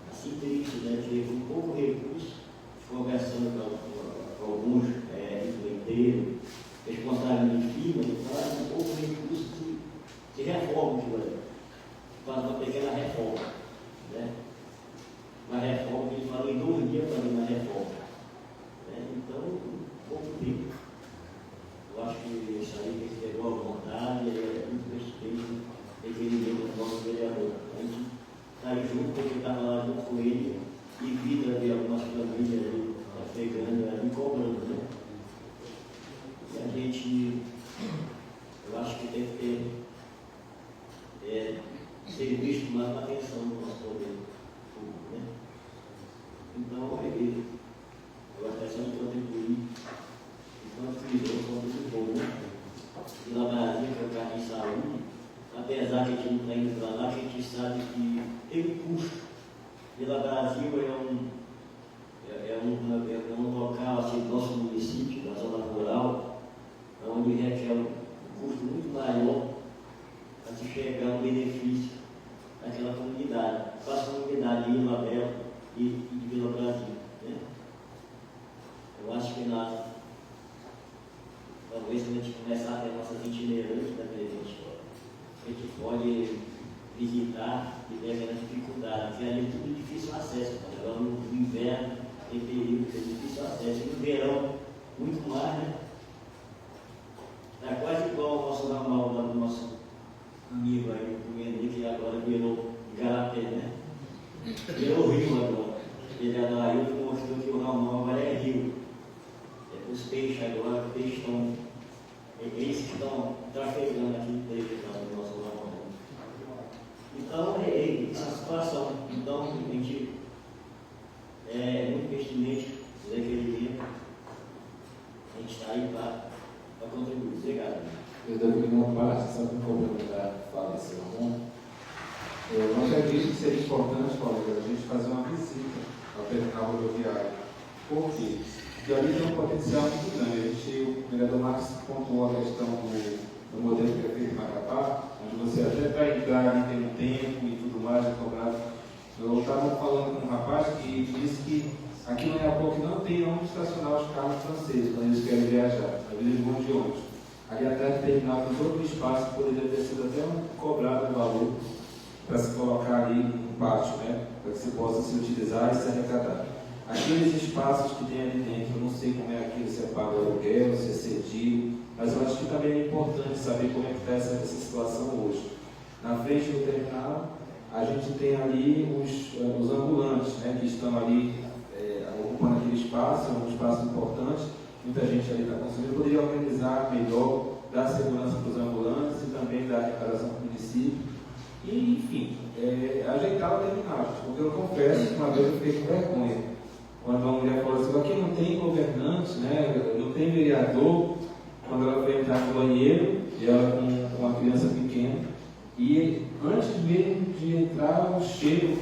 S6: assim triste, né? Que com pouco recurso, conversando com alguns empreiteiros, responsáveis de firma, que falaram com pouco recurso de reforma que vai faz uma pequena reforma, né? Uma reforma que ele falou em 2 dias fazer uma reforma, né? Então, pouco tempo. Eu acho que isso aí tem que ter boa vontade, é muito respeito, requerimento do nosso vereador. A gente está aí junto, porque estava lá junto com ele, e vida de algumas famílias ali, pegando ali, cobrando, né? E a gente, eu acho que tem que ter ser visto mais com atenção no nosso poder público, né? Então, eu até sempre contribuí, enquanto frisou, foi muito bom, né? E na Brasília, que é o carro de saúde, apesar que a gente não está indo para lá, a gente sabe que tem um custo. Vila Brasil é um local assim, do nosso município, da zona rural, onde requer um custo muito maior para se chegar a um benefício daquela comunidade, para a comunidade de Ilha Bela e de Vila Brasil, né? Eu acho que talvez quando a gente começar a ter nossas itinerantes, né, a gente pode visitar e ver aquela dificuldade, porque ali é tudo difícil acesso, agora no inverno tem período que é difícil acesso, e no verão muito mais, né? Está quase igual ao nosso ramal lá do nosso amigo aí, o Henrique, que agora virou Igarapé, né? Virou rio agora. Ele Adailton mostrou que o ramal agora é rio. Os peixes agora, os peixes estão, eles que estão trafegando aqui no nosso ramal. Então, essa situação. Então, a gente muito pertinente daquele dia. A gente está aí para contribuir. Obrigado.
S3: Eu devo ir uma parte, só para complementar a fala desse irmão. Nós já vimos que seria importante, colega, a gente fazer uma visita ao terminal rodoviário. Por quê? Porque ali tem um potencial muito grande. O vereador Marcos pontuou a questão do modelo que é feito em Macapá, onde você até para entrar ali tem um tempo e tudo mais, é cobrado. Eu estava falando com um rapaz que disse que aqui no aeroporto não tem onde estacionar os carros franceses quando eles querem viajar, às vezes vão de ônibus. Ali até terminal tem todo o espaço, poderia ter sido até cobrado um valor para se colocar ali no pátio, né? Para que se possa se utilizar e se arrecadar. Aqueles espaços que tem ali dentro, eu não sei como é aquilo, se é pago aluguel, se é cedido, mas eu acho que também é importante saber como é que está essa situação hoje. Na frente do terminal, a gente tem ali os ambulantes, né, que estão ali ocupando aquele espaço, é um espaço importante, muita gente ali está consumindo, poderia organizar melhor, dar segurança para os ambulantes e também dar arrecadação para o município, e enfim, ajeitar o terminal, porque eu confesso que uma vez eu fiquei com vergonha, quando uma mulher falou assim, aqui não tem governante, né, não tem vereador, quando ela foi entrar no banheiro, e ela com uma criança pequena, e antes mesmo de entrar, o cheiro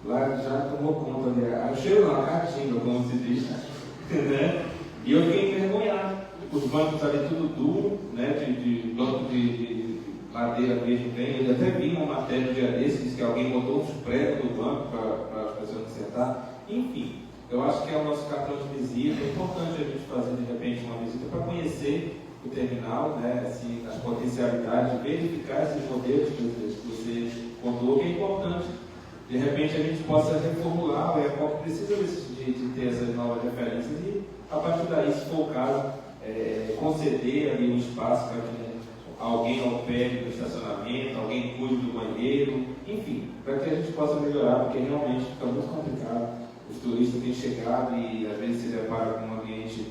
S3: lá já tomou conta dela. O cheiro não, a caatinga, como se diz, né? E eu fiquei envergonhado. Os bancos ali tudo duro, né? De banco de madeira mesmo bem. Eu até vi uma matéria no dia desse, diz que alguém botou uns pregos no banco para as pessoas não sentar. Enfim, eu acho que é o nosso cartão de visita. É importante a gente fazer de repente uma visita para conhecer o terminal, né, assim, as potencialidades, verificar esses modelos que você contou, que é importante. De repente a gente possa reformular, o EPOC precisa de ter essas novas referências e, a partir daí, se for o caso, conceder ali um espaço para que alguém opere no estacionamento, alguém cuide do banheiro, enfim, para que a gente possa melhorar, porque realmente fica muito complicado. Os turistas têm chegado e às vezes se deparam com um ambiente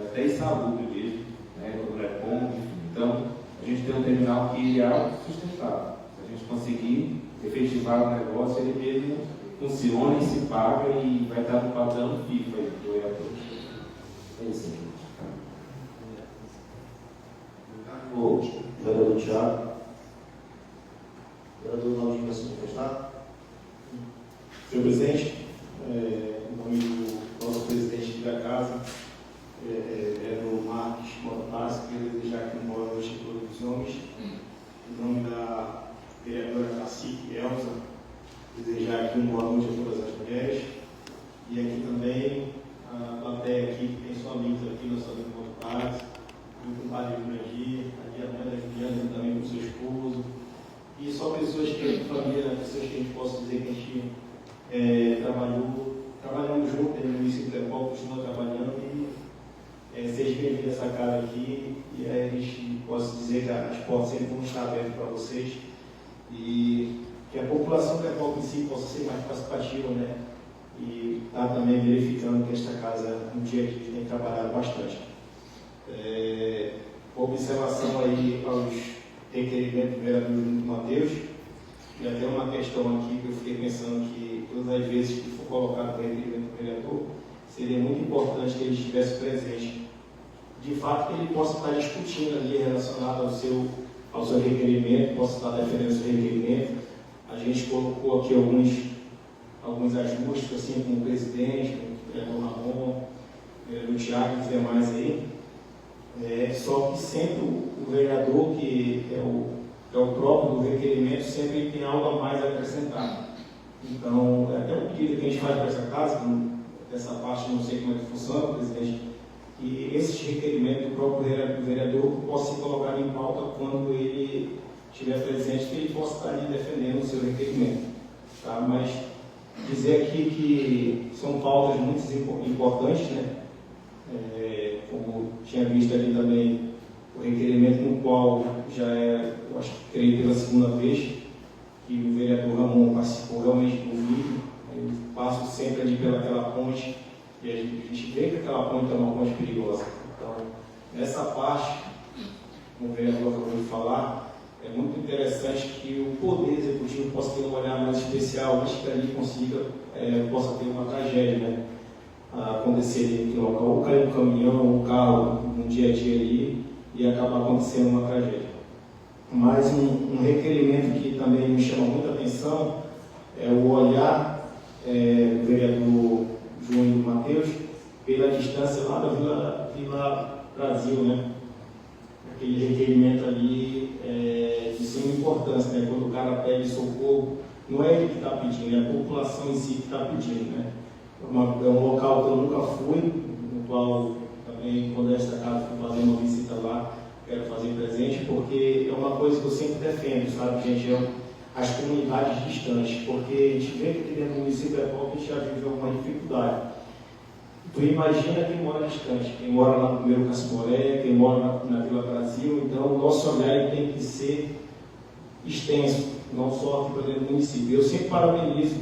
S3: até insalubre mesmo. Quando é bom, enfim. Então, a gente tem um terminal que é autossustentável. Se a gente conseguir efetivar o negócio, ele mesmo funciona e se paga e vai estar no padrão FIFA do aeroporto. É isso, gente.
S1: O vereador Tiago. Vereador Naldinho vai se manifestar.
S4: Senhor presidente, em nome do nosso presidente da casa, vereador Marcos Motas, quero desejar aqui uma boa noite a todos os homens. Em nome da vereadora Cacique Elza, desejar aqui uma boa noite a todas as mulheres. E aqui também a plateia aqui, que tem só amigos aqui, nosso amigo Motas, o compadre Jurandir, aqui a mãe da Juliana também com seu esposo. E só pessoas que família, pessoas que a gente possa dizer que a gente trabalhamos juntos no município de Lepó, continua trabalhando e seja bem-vindo a essa casa aqui e a gente possa dizer que as portas sempre vão estar abertas para vocês e que a população de Lepó em si possa ser mais participativa, né? E está também verificando que esta casa, um dia que a gente tem trabalhado bastante. Observação aí aos requerimentos do vereador Matheus, e até uma questão aqui que eu fiquei pensando que todas as vezes que for colocado o requerimento do vereador, seria muito importante que ele estivesse presente. De fato, que ele possa estar discutindo ali relacionado ao seu requerimento, possa estar defendendo o seu requerimento. A gente colocou aqui alguns ajustes, assim, com o presidente, com o vereador Ramon, o Tiago e os demais aí. Só que sempre o vereador, que é o próprio do requerimento, sempre tem algo a mais a acrescentar. Então, é até um pedido que a gente faz para essa casa, dessa parte não sei como é que funciona, presidente, que esses requerimentos do próprio vereador possam ser colocados em pauta quando ele estiver presente, que ele possa estar ali defendendo o seu requerimento. Tá? Mas dizer aqui que são pautas muito importantes, né? Como tinha visto ali também o requerimento no qual já eu acho que creio pela segunda vez, que o vereador Ramon participou realmente do vídeo. Eu passo sempre ali pelaquela ponte e a gente vê que aquela ponte é uma ponte perigosa. Então, nessa parte, como o vereador acabou de falar, é muito interessante que o Poder Executivo possa ter uma olhada mais especial, antes que ali possa ter uma tragédia, né? Acontecer ali no local, ou cair um caminhão, um carro, no dia a dia ali, e acabar acontecendo uma tragédia. Mas um requerimento que também me chama muita atenção é o olhar do vereador João Matheus pela distância lá da Vila Brasil, né? Aquele requerimento ali de suma importância, né? Quando o cara pede socorro, não é ele que está pedindo, é a população em si que está pedindo, né? É um local que eu nunca fui, no qual também, quando esta casa for fazer uma visita lá, quero fazer presente, porque é uma coisa que eu sempre defendo, sabe, gente? As comunidades distantes, porque a gente vê que aqui dentro do município é pouco, a gente já viveu alguma dificuldade. Tu imagina quem mora distante, quem mora lá no primeiro Cassimoré, quem mora na Vila Brasil, então o nosso olhar tem que ser extenso. não só aqui para dentro do município. Eu sempre parabenizo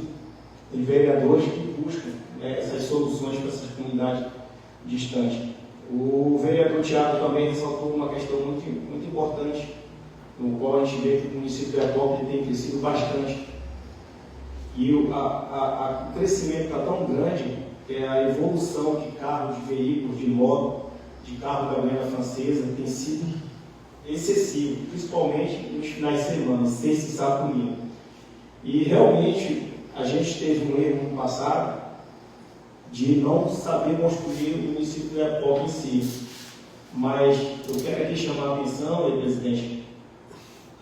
S4: os vereadores que buscam, né, essas soluções para essas comunidades distantes. O vereador Thiago também ressaltou uma questão muito importante, no qual a gente vê que o município de Vianópolis tem crescido bastante. E o crescimento está tão grande que a evolução de carros, de veículos, de moto, de carro da bandeira francesa tem sido excessivo, principalmente nos finais de semana, sexta e sábado e domingo. E realmente a gente teve um erro no passado de não saber construir o município de Vianópolis em si. Mas eu quero aqui chamar a atenção, presidente,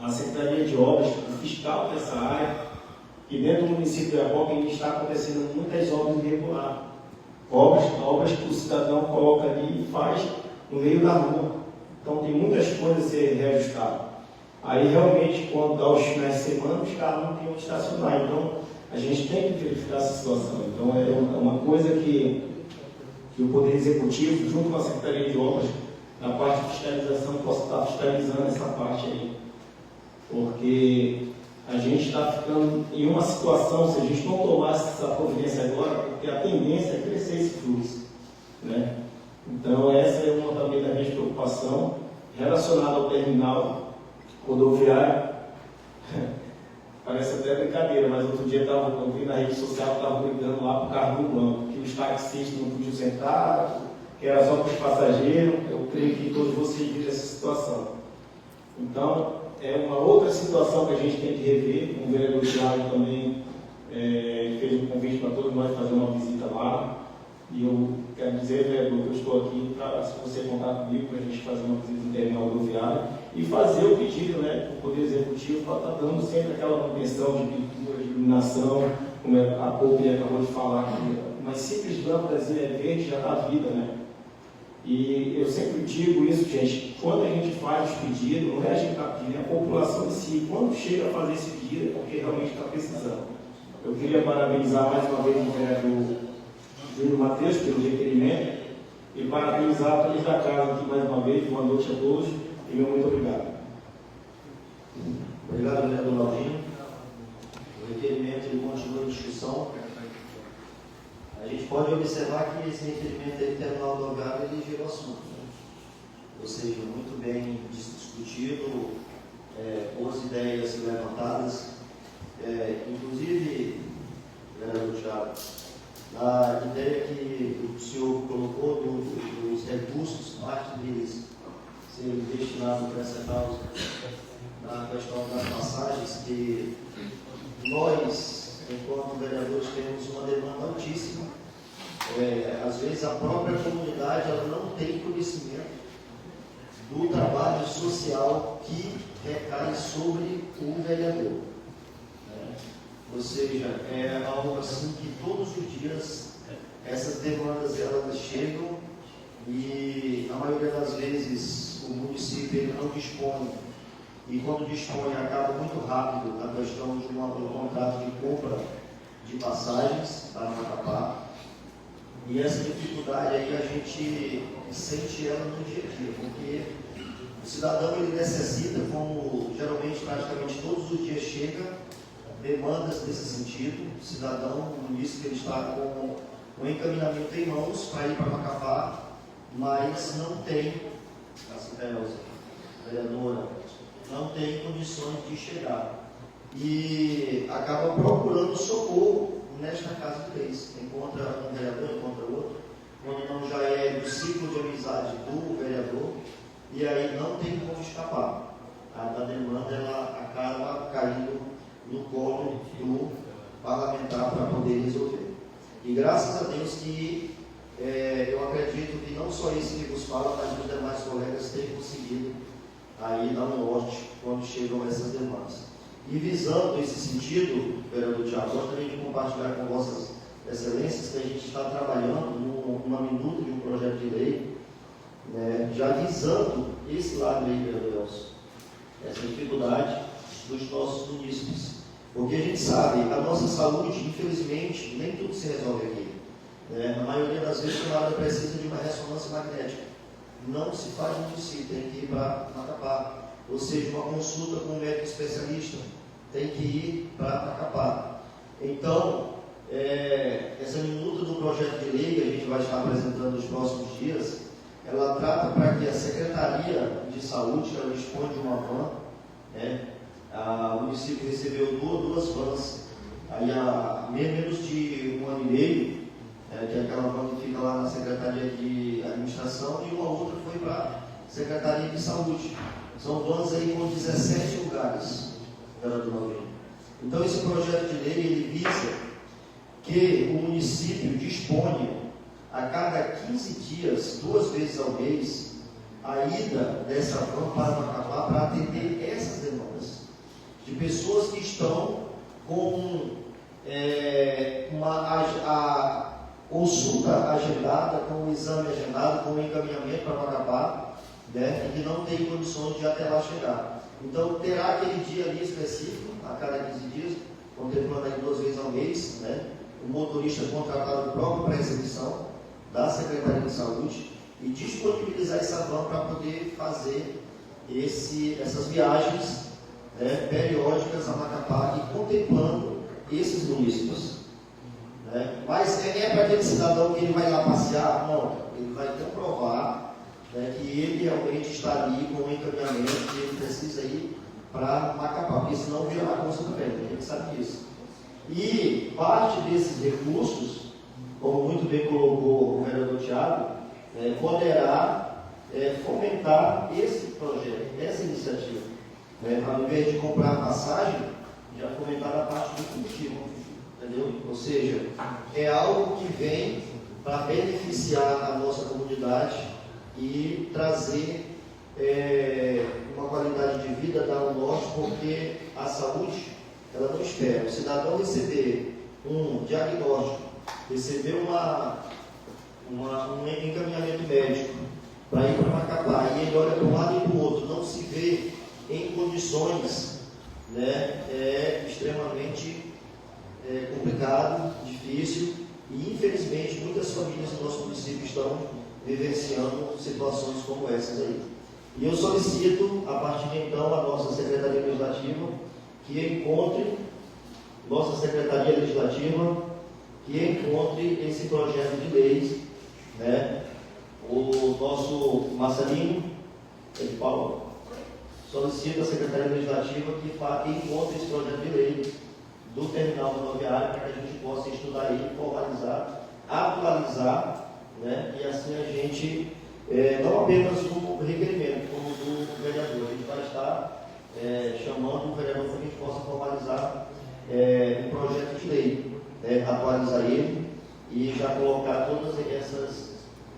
S4: a Secretaria de Obras, o fiscal dessa área, que dentro do município de Vianópolis está acontecendo muitas obras irregulares. Obras que o cidadão coloca ali e faz no meio da rua. Então tem muitas coisas a ser reajustadas. Aí realmente, quando dá os finais de semana, os carros não têm onde estacionar. Então a gente tem que verificar essa situação. Então é uma coisa que o Poder Executivo, junto com a Secretaria de Obras, na parte de fiscalização, possa estar fiscalizando essa parte aí. Porque a gente está ficando em uma situação, se a gente não tomasse essa providência agora, porque a tendência é crescer esse fluxo, né? Então essa é uma também da minha preocupação relacionada ao terminal rodoviário. Parece até brincadeira, mas outro dia eu vi na rede social, estava brigando lá para o carro do banco, que os taxistas não podiam sentar, que era só para os passageiros. Eu creio que todos vocês viram essa situação. Então, é uma outra situação que a gente tem que rever. O vereador Thiago também fez um convite para todos nós fazer uma visita lá. E eu quero dizer, vereador, que eu estou aqui para, se você contar comigo, para a gente fazer uma visita no terminal rodoviário e fazer o pedido, né, para o Poder Executivo, para estar dando sempre aquela manutenção de pintura, de iluminação, como a pouco ele acabou de falar, mas simples lâmpadas verde já dá vida, né? E eu sempre digo isso, gente, quando a gente faz os pedidos, não é a gente que está pedindo, é a população em si. Quando chega a fazer esse pedido, é porque realmente está precisando. Eu queria parabenizar mais uma vez o vereador Júnior Matheus pelo requerimento e parabenizar a todos da casa aqui mais uma vez. Boa noite a todos e meu muito obrigado.
S1: Obrigado, vereador Laudinho. O requerimento ele continua em discussão. A gente pode observar que esse requerimento do terminal rodoviário ele gerou assunto, né? Ou seja, muito bem discutido, boas ideias levantadas. Inclusive, vereador Thiago, a ideia que o senhor colocou dos recursos, parte deles serem destinados para essa causa, na questão das passagens, que nós, enquanto vereadores, temos uma demanda altíssima. Às vezes a própria comunidade ela não tem conhecimento do trabalho social que recai sobre o vereador. Ou seja, é algo assim que todos os dias essas demandas elas chegam e a maioria das vezes o município ele não dispõe, e quando dispõe acaba muito rápido a questão de um contrato de compra de passagens para Macapá. E essa dificuldade aí a gente sente ela no dia a dia, porque o cidadão ele necessita, como geralmente praticamente todos os dias chega, demandas nesse sentido. O cidadão, no início que ele está com o encaminhamento em mãos para ir para Macapá, mas não tem, vereadora, não tem condições de chegar. E acaba procurando socorro nesta casa de leis. Encontra um vereador, encontra outro, quando não já é do ciclo de amizade do vereador, e aí não tem como escapar. A demanda ela acaba caindo no colo do parlamentar para poder resolver. E graças a Deus que eu acredito que não só esse que vos fala, mas os demais colegas têm conseguido aí dar um norte quando chegam essas demandas. E visando esse sentido, vereador Thiago, gostaria de compartilhar com vossas excelências que a gente está trabalhando numa minuta de um projeto de lei, né, já visando esse lado aí, vereador Elcio, essa dificuldade dos nossos munícipes. Porque a gente sabe, a nossa saúde, infelizmente, nem tudo se resolve aqui. Na maioria das vezes, o camarada precisa de uma ressonância magnética. Não se faz no município, tem que ir para Macapá. Ou seja, uma consulta com um médico especialista. tem que ir para Macapá. Então, essa minuta do projeto de lei que a gente vai estar apresentando nos próximos dias, ela trata para que a Secretaria de Saúde, ela dispõe de uma van, né? O município recebeu duas vans, aí há menos de 1 ano e meio, que é aquela van que fica lá na Secretaria de Administração, e uma outra foi para a Secretaria de Saúde. São vans aí com 17 lugares. Então esse projeto de lei ele visa que o município disponha a cada 15 dias, 2 vezes ao mês, a ida dessa van para Macapá para atender essas demandas de pessoas que estão com a consulta agendada, com o exame agendado, com o encaminhamento para Macapá, né, e que não tem condições de até lá chegar. Então terá aquele dia ali específico, a cada 15 dias, contemplando aí 2 vezes ao mês, né, o motorista contratado próprio para a exibição da Secretaria de Saúde e disponibilizar essa van para poder fazer essas viagens, né, periódicas a Macapá e contemplando esses municípios. Né? Mas não é para aquele cidadão que ele vai lá passear, não. Ele vai comprovar, né, que ele realmente está ali com o encaminhamento que ele precisa ir para Macapá, porque senão vira a conta do velho, a gente sabe disso. E parte desses recursos, como muito bem colocou o vereador Thiago, poderá fomentar esse projeto, essa iniciativa. Ao invés de comprar passagem, já fomentar a parte do combustível. Entendeu? Ou seja, é algo que vem para beneficiar a nossa comunidade e trazer uma qualidade de vida da norte, porque a saúde ela não espera. O cidadão receber um diagnóstico, receber um encaminhamento médico para ir para Macapá e ele olha para um lado e para o outro, não se vê em condições, né, extremamente complicado, difícil, e infelizmente muitas famílias do nosso município estão vivenciando situações como essas aí. E eu solicito, a partir de então, a nossa Secretaria Legislativa que encontre esse projeto de lei, né? O nosso Marcelinho de Paulo solicita a Secretaria Legislativa que encontre esse projeto de lei do terminal rodoviário para que a gente possa estudar ele, formalizar, atualizar, né? E assim a gente, não apenas do requerimento, como do vereador, a gente vai estar chamando o vereador para que a gente possa formalizar um projeto de lei, né? Atualizar ele e já colocar todos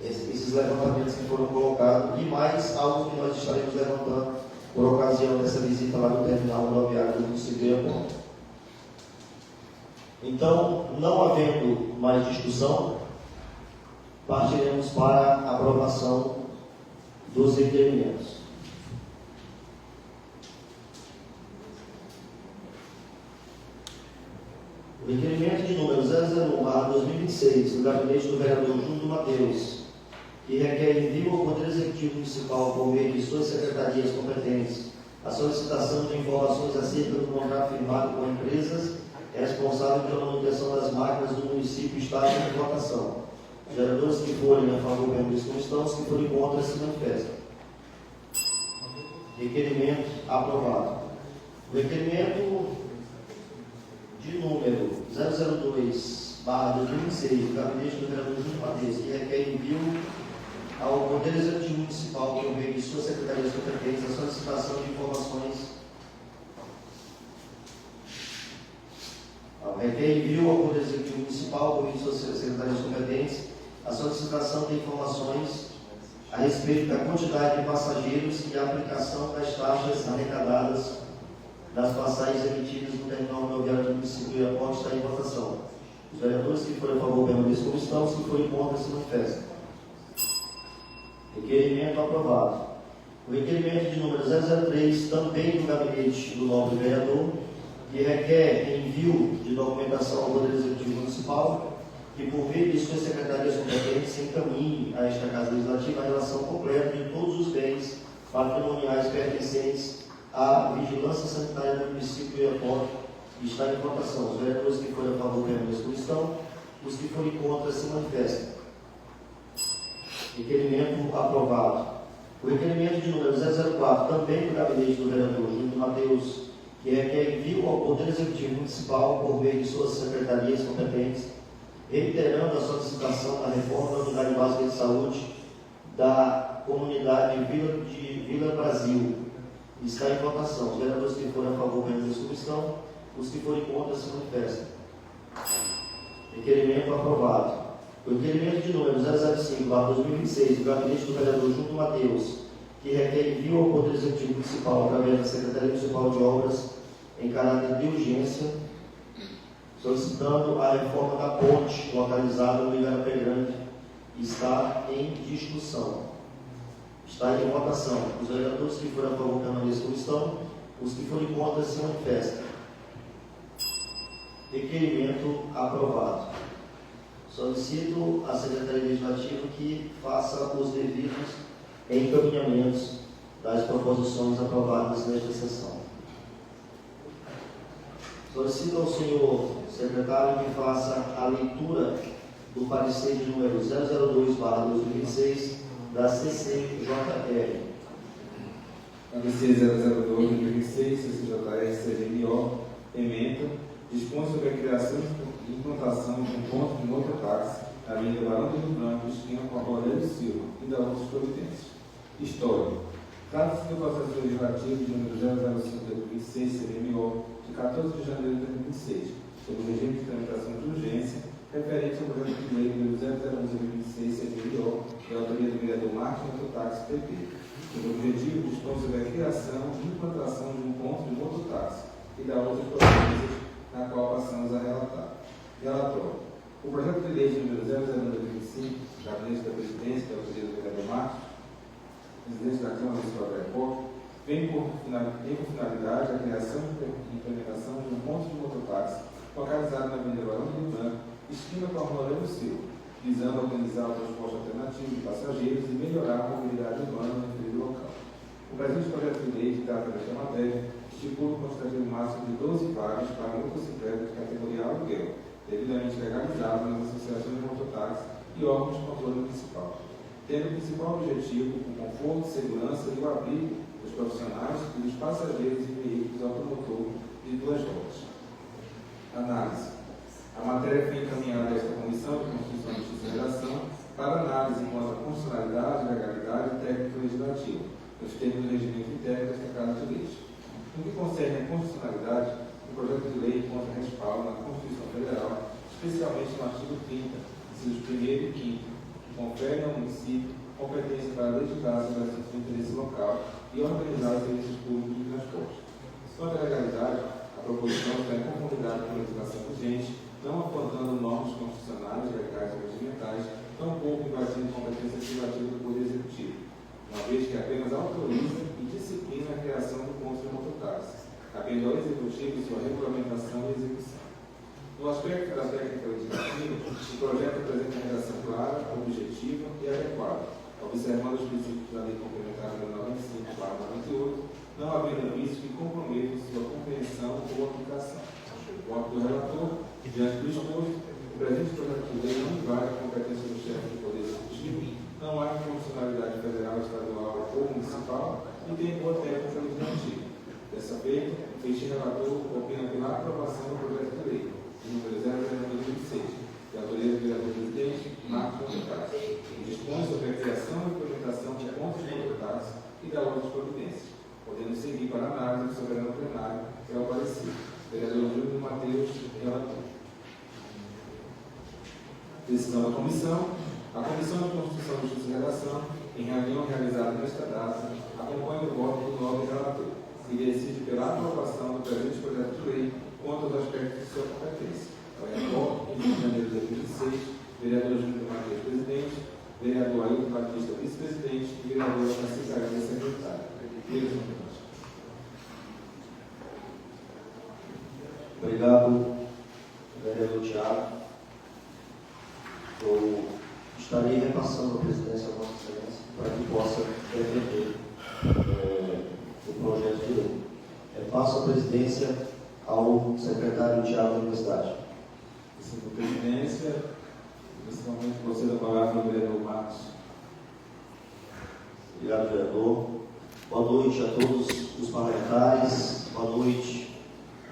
S1: esses levantamentos que foram colocados e mais algo que nós estaremos levantando por ocasião dessa visita lá no terminal rodoviário do município de Iapó. Então, não havendo mais discussão, partiremos para a aprovação dos requerimentos. O requerimento de número 001/2026 do gabinete do vereador Júnior Mateus, que requer envio ao Poder Executivo Municipal por meio de suas secretarias competentes a solicitação de informações acerca do contrato firmado com empresas responsáveis pela manutenção das máquinas do município está em votação. Os vereadores que forem a favor permaneçam como estão, os que forem contra se manifestam. Requerimento aprovado. O requerimento de número 002/2006 do gabinete do vereador Júnior Mateus, que requer envio ao Poder Executivo Municipal por meio de suas secretarias competentes a solicitação de informações. Requer envio ao Poder Executivo Municipal por meio de suas secretarias competentes a solicitação de informações a respeito da quantidade de passageiros e a aplicação das taxas arrecadadas das passagens emitidas no terminal rodoviário do município de Iapó está em votação. Os vereadores que forem a favor permaneçam como estão, os que forem contra se manifestam. Requerimento aprovado. O requerimento de número 003, também do gabinete do nobre vereador, que requer envio de documentação ao Poder Executivo Municipal, que por meio de suas secretarias competentes encaminhe a esta Casa Legislativa a relação completa de todos os bens patrimoniais pertencentes a vigilância sanitária do município de Oiapoque está em votação. Os vereadores que forem a favor permaneçam como estão, os que forem contra se manifestem. Requerimento aprovado. O requerimento de número 004, também do gabinete do vereador Júnior Matheus, que requer envio ao Poder Executivo Municipal por meio de suas secretarias competentes, reiterando a solicitação da reforma da Unidade Básica de Saúde da comunidade Vila Brasil. Está em votação. Os vereadores que forem a favor permaneçam como estão, os que forem contra se manifestem. Requerimento aprovado. O requerimento de número 005/2026 do gabinete do vereador Júnior Matheus, que requer envio ao Poder Executivo Municipal através da Secretaria Municipal de Obras em caráter de urgência, solicitando a reforma da ponte localizada no Igarapé Grande, está em discussão. Está em votação. Os vereadores que forem a favor permaneçam como estão, os que forem contra se manifestem. Requerimento aprovado. Solicito à Secretaria Legislativa que faça os devidos encaminhamentos das proposições aprovadas nesta sessão. Solicito ao senhor secretário que faça a leitura do parecer de número 002/2006 da CCJR.
S3: Parecer 002/2006, CCJR, CGMO, ementa, dispõe sobre a criação e implantação de um ponto de mototáxi na Avenida Barão do Rio Branco, esquina com a Aurélio Silva, e da outras providências. História. Trata-se do processo legislativo de número 005/2026, CMO, de 14 de janeiro de 2026, sobre o regime de tramitação de urgência, referente ao projeto de lei número 001/2026, CMO, de autoria do vereador Marcos Mototáxi, PP. Sobre o objetivo, dispõe sobre a criação e implantação de um ponto de mototáxi e da outras providências, na qual passamos a relatar. Relatório. O projeto de lei de número 001/2025, gabinete da presidência, da autoria do vereador Marcos, presidente da Câmara Municipal de Oiapoque, tem por finalidade a criação e implementação de um ponto de mototáxi localizado na Avenida Barão do Rio Branco, esquina com a Rua Aurélio Silva, visando organizar o transporte alternativo de passageiros e melhorar a mobilidade urbana no referido local. O presente projeto de lei, que trata desta matéria, estipula um quantitativo máximo de 12 vagas para motocicletas de categoria aluguel, devidamente legalizado nas associações de mototáxi e órgãos de controle municipal, tendo o principal objetivo o conforto, segurança e o abrigo dos profissionais e dos passageiros e veículos automotor de duas rodas. Análise. A matéria foi encaminhada a esta Comissão de Constituição, Justiça e Redação para análise quanto à constitucionalidade, legalidade e técnica legislativa, nos termos do regimento interno desta Casa de Leis. No que concerne à constitucionalidade, o projeto de lei encontra respaldo na Constituição Federal, especialmente no artigo 30, incisos 1º e 5º, que confere ao município competência para legislar sobre assuntos de interesse local e organizar os serviços públicos de transporte. Quanto à legalidade, a proposição está em conformidade com a legislação vigente, não apontando normas constitucionais, legais ou regimentais, tampouco invadindo competência privativa do Poder Executivo, uma vez que apenas autoriza e disciplina a criação do ponto de mototáxi, cabendo ao Executivo sua regulamentação e execução. No aspecto da técnica legislativa, o projeto apresenta uma redação clara, objetiva e adequada, observando os princípios da Lei Complementar nº 95/98, não havendo visto que comprometam sua compreensão ou aplicação. O voto do relator, diante do exposto, o presente projeto de lei não invade a competência do chefe do Poder Executivo, não há inconstitucionalidade federal, estadual ou municipal e tem boa técnica legislativa. Dessa feita, este relator opina pela aprovação do projeto de lei, número 001/2026, de autoria do vereador-presidente Marcos Mototáxi, que dispõe sobre a criação e implementação de pontos de mototáxi e da outras providências, podendo seguir para análise do soberano plenário, que é o parecer. Vereador Júnior Matheus, relator. Decisão da Comissão. A Comissão de Constituição, Justiça e Redação, em reunião realizada nesta data, acompanha o voto do nobre relator e decide pela aprovação do presente projeto de lei quanto aos aspectos de sua competência. Oiapoque, em janeiro de 2016, vereador Júnior Matheus, presidente, vereador Ailton Batista, vice-presidente e vereador Francisco Arana, secretário.
S1: Obrigado, vereador Tiago. Eu estarei repassando a presidência à Vossa Excelência para que possa defender o projeto de lei. Passo a presidência ao secretário Tiago da Universidade.
S3: Senhor Presidência, nesse momento você da palavra ao vereador Marcos.
S1: Obrigado, vereador. Boa noite a todos os parlamentares, boa noite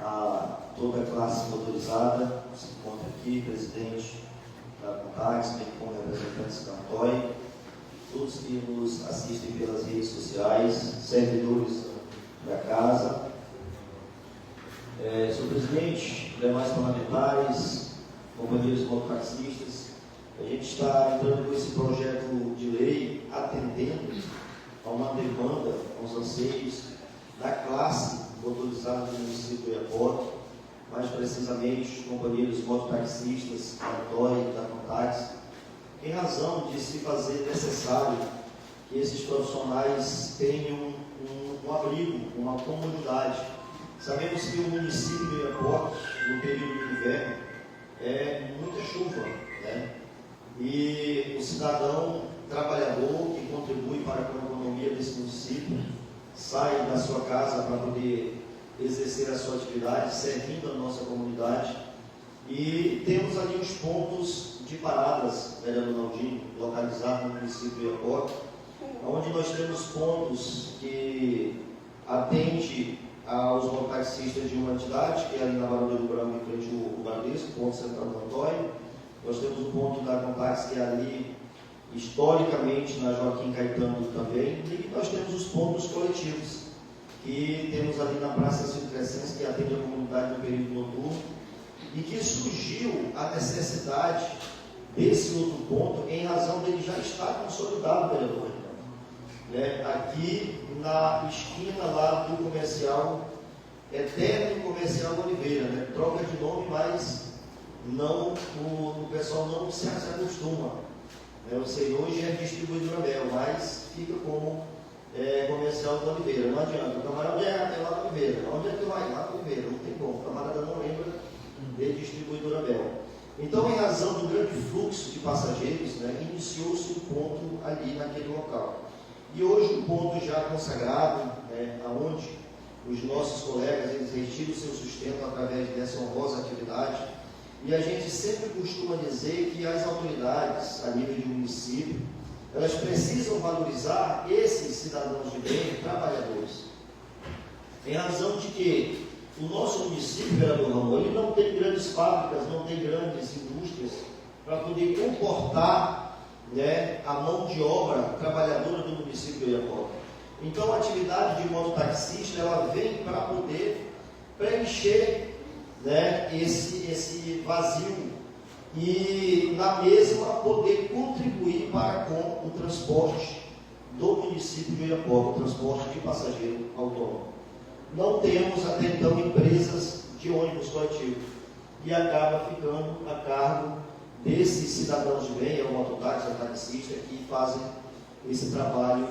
S1: a toda a classe motorizada que se encontra aqui, presidente da Contax, bem como representantes da Antoi, todos que nos assistem pelas redes sociais, servidores da casa. Senhor presidente, demais parlamentares, companheiros mototaxistas, a gente está entrando com esse projeto de lei atendendo a uma demanda, aos anseios da classe motorizada do município de Oiapoque, mais precisamente os companheiros mototaxistas da Antoi e da Contax, em razão de se fazer necessário que esses profissionais tenham um abrigo, uma comunidade. Sabemos que o município de Oiapoque, no período de inverno, é muita chuva, né? E o cidadão trabalhador que contribui para a economia desse município sai da sua casa para poder exercer a sua atividade, servindo a nossa comunidade. E temos ali os pontos de paradas, vereador Naldinho, localizados no município de Oiapoque, onde nós temos pontos que atendem aos mototaxistas de uma entidade, que é ali na Barão do Branco, em frente ao Bradesco, ponto central do Antônio. Nós temos o ponto da Contax, que é ali, historicamente, na Joaquim Caetano também. E nós temos os pontos coletivos, que temos ali na Praça Silvio Crescentes, que atende a comunidade no período noturno, e que surgiu a necessidade desse outro ponto, em razão dele já estar consolidado, vereador. Aqui na esquina lá do comercial Eterno Comercial Oliveira, né? Troca de nome, mas não, o pessoal não se acostuma. Eu sei, hoje é distribuidora Mel, mas fica como comercial do Oliveira. Não adianta, o camarada é lá do Oliveira. Onde é que vai? Lá do Oliveira, não tem como. O camarada não lembra de distribuidora Mel. Então, em razão do grande fluxo de passageiros, né, iniciou-se um ponto ali naquele local. E hoje o ponto já consagrado, onde os nossos colegas eles retiram o seu sustento através dessa honrosa atividade. E a gente sempre costuma dizer que as autoridades, a nível de município, elas precisam valorizar esses cidadãos de bem, trabalhadores. Em razão de que o nosso município, vereador Ramon, ele não tem grandes fábricas, não tem grandes indústrias para poder comportar, né, a mão de obra trabalhadora do município de Oiapoque. Então, a atividade de mototaxista, ela vem para poder preencher, né, esse vazio e, na mesma, poder contribuir para com o transporte do município de Oiapoque, o transporte de passageiro autônomo. Não temos até então empresas de ônibus coletivo e acaba ficando a cargo desses cidadãos de bem, é o mototáxi, é o taxista, que fazem esse trabalho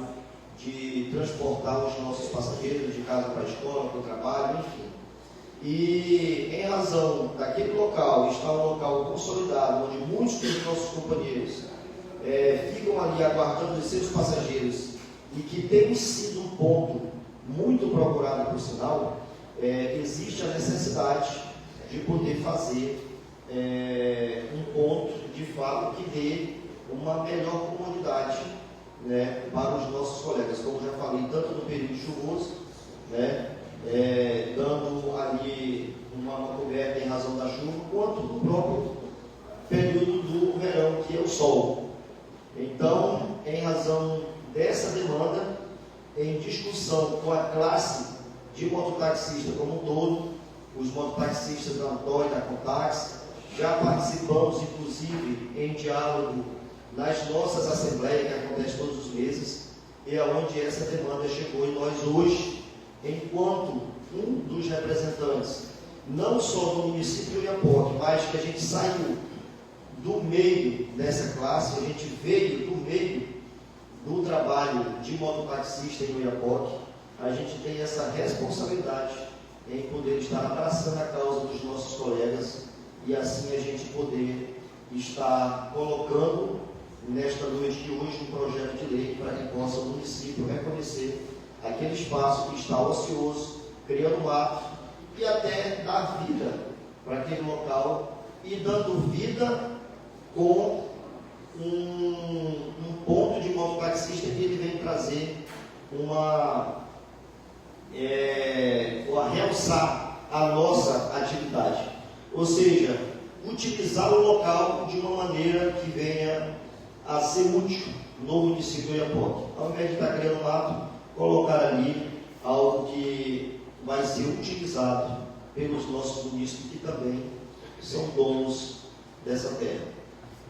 S1: de transportar os nossos passageiros de casa para a escola, para o trabalho, enfim. E em razão daquele local estar um local consolidado, onde muitos dos nossos companheiros ficam ali aguardando os seus passageiros e que tem sido um ponto muito procurado por sinal, existe a necessidade de poder fazer um ponto de fato que dê uma melhor comodidade, né, para os nossos colegas, como já falei, tanto no período chuvoso, né, dando ali uma coberta em razão da chuva, quanto no próprio período do verão, que é o sol. Então, em razão dessa demanda, em discussão com a classe de mototaxista como um todo, os mototaxistas da Antoi, da Contax, já participamos, inclusive, em diálogo nas nossas assembleias, que acontecem todos os meses, e é onde essa demanda chegou. E nós hoje, enquanto um dos representantes, não só do município de Oiapoque, mas que a gente saiu do meio dessa classe, a gente veio do meio do trabalho de mototaxista em Oiapoque, a gente tem essa responsabilidade em poder estar abraçando a causa dos nossos colegas e assim a gente poder estar colocando nesta noite de hoje um projeto de lei para que possa o município reconhecer aquele espaço que está ocioso criando mato e até dar vida para aquele local e dando vida com um ponto de mototaxista que ele vem trazer ou realçar a nossa atividade, ou seja, utilizar o local de uma maneira que venha a ser útil no município de Oiapoque. Ao invés de estar criando mato, colocar ali algo que vai ser utilizado pelos nossos munícipes que também são donos dessa terra.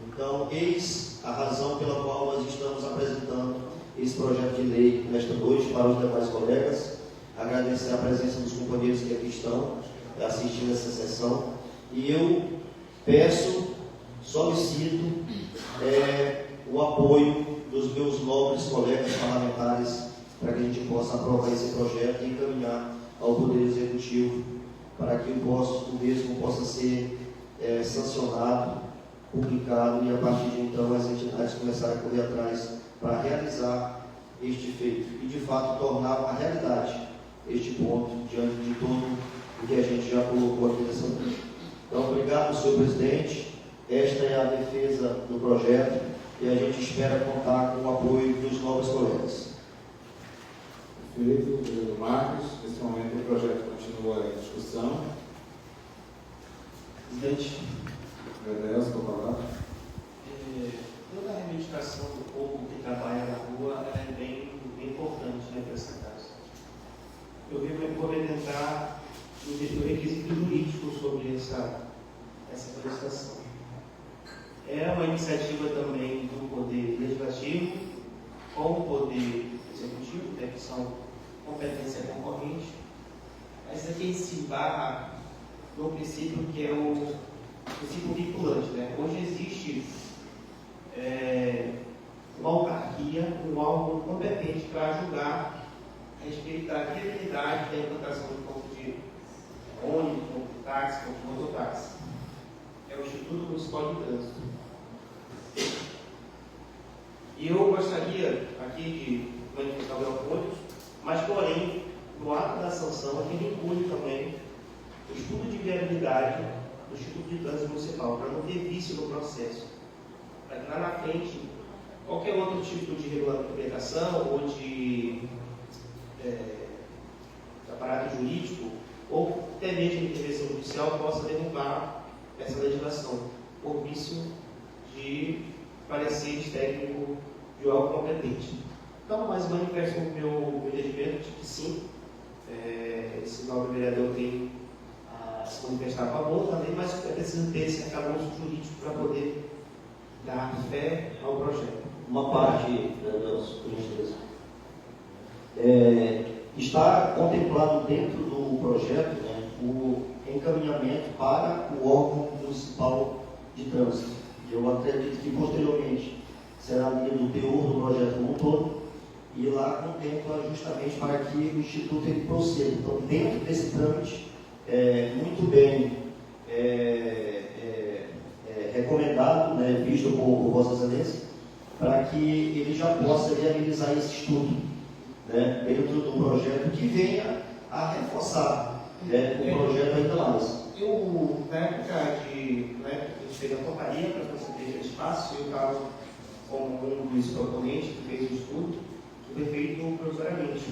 S1: Então, eis a razão pela qual nós estamos apresentando esse projeto de lei nesta noite para os demais colegas. Agradecer a presença dos companheiros que aqui estão assistindo essa sessão. E eu peço, solicito o apoio dos meus nobres colegas parlamentares para que a gente possa aprovar esse projeto e encaminhar ao Poder Executivo para que o mesmo possa ser sancionado, publicado e a partir de então as entidades começarem a correr atrás para realizar este feito e de fato tornar uma realidade este ponto diante de tudo o que a gente já colocou aqui nessa noite. Então, obrigado, senhor presidente. Esta é a defesa do projeto e a gente espera contar com o apoio dos novos colegas.
S3: Perfeito, vereador Marcos. Nesse momento o projeto continua em discussão.
S5: Presidente,
S3: Vereador Elcio, com a palavra.
S5: toda a reivindicação do povo que trabalha na rua ela é bem importante, né, para essa casa. Eu vou tentar o requisito jurídico sobre essa solicitação. É uma iniciativa também do Poder Legislativo com o Poder Executivo, né, que são competência concorrente, mas aqui se barra no princípio que é o princípio vinculante. Né? Hoje existe uma autarquia, um órgão competente para julgar a respeito da viabilidade da implantação do ponto de ônibus, ponto de táxi, ponto de mototáxi. É o Instituto Municipal de Trânsito. E eu gostaria aqui de manifestar o meu apoio, mas porém, no ato da sanção, aqui inclui também o estudo de viabilidade do Instituto de Trânsito Municipal, para não ter vício no processo. Para que lá na frente, qualquer outro tipo de regulamentação ou de aparato jurídico, ou até mesmo intervenção judicial, possa derrubar essa legislação, por vício de pareceres técnicos de órgão competente. Então, mas manifesto o meu entendimento de que sim, esse nobre vereador tem a se manifestar a favor também, mas é preciso ter esse arcabouço jurídico para poder dar fé ao projeto.
S1: Uma parte, por gentileza, está contemplado dentro do projeto, né, o encaminhamento para o órgão municipal de trânsito. Eu acredito que posteriormente será lido o teor do projeto como um todo e lá contempla justamente para que o Instituto ele proceda. Então, dentro desse trâmite, muito bem recomendado, né, visto por Vossa Excelência, para que ele já possa viabilizar esse estudo, né, dentro do projeto que venha a reforçar, né, o projeto ainda mais.
S5: Eu, na época a gente fez a portaria para conceder esse espaço, eu estava como um dos proponentes que fez o estudo, que foi feito provisoriamente.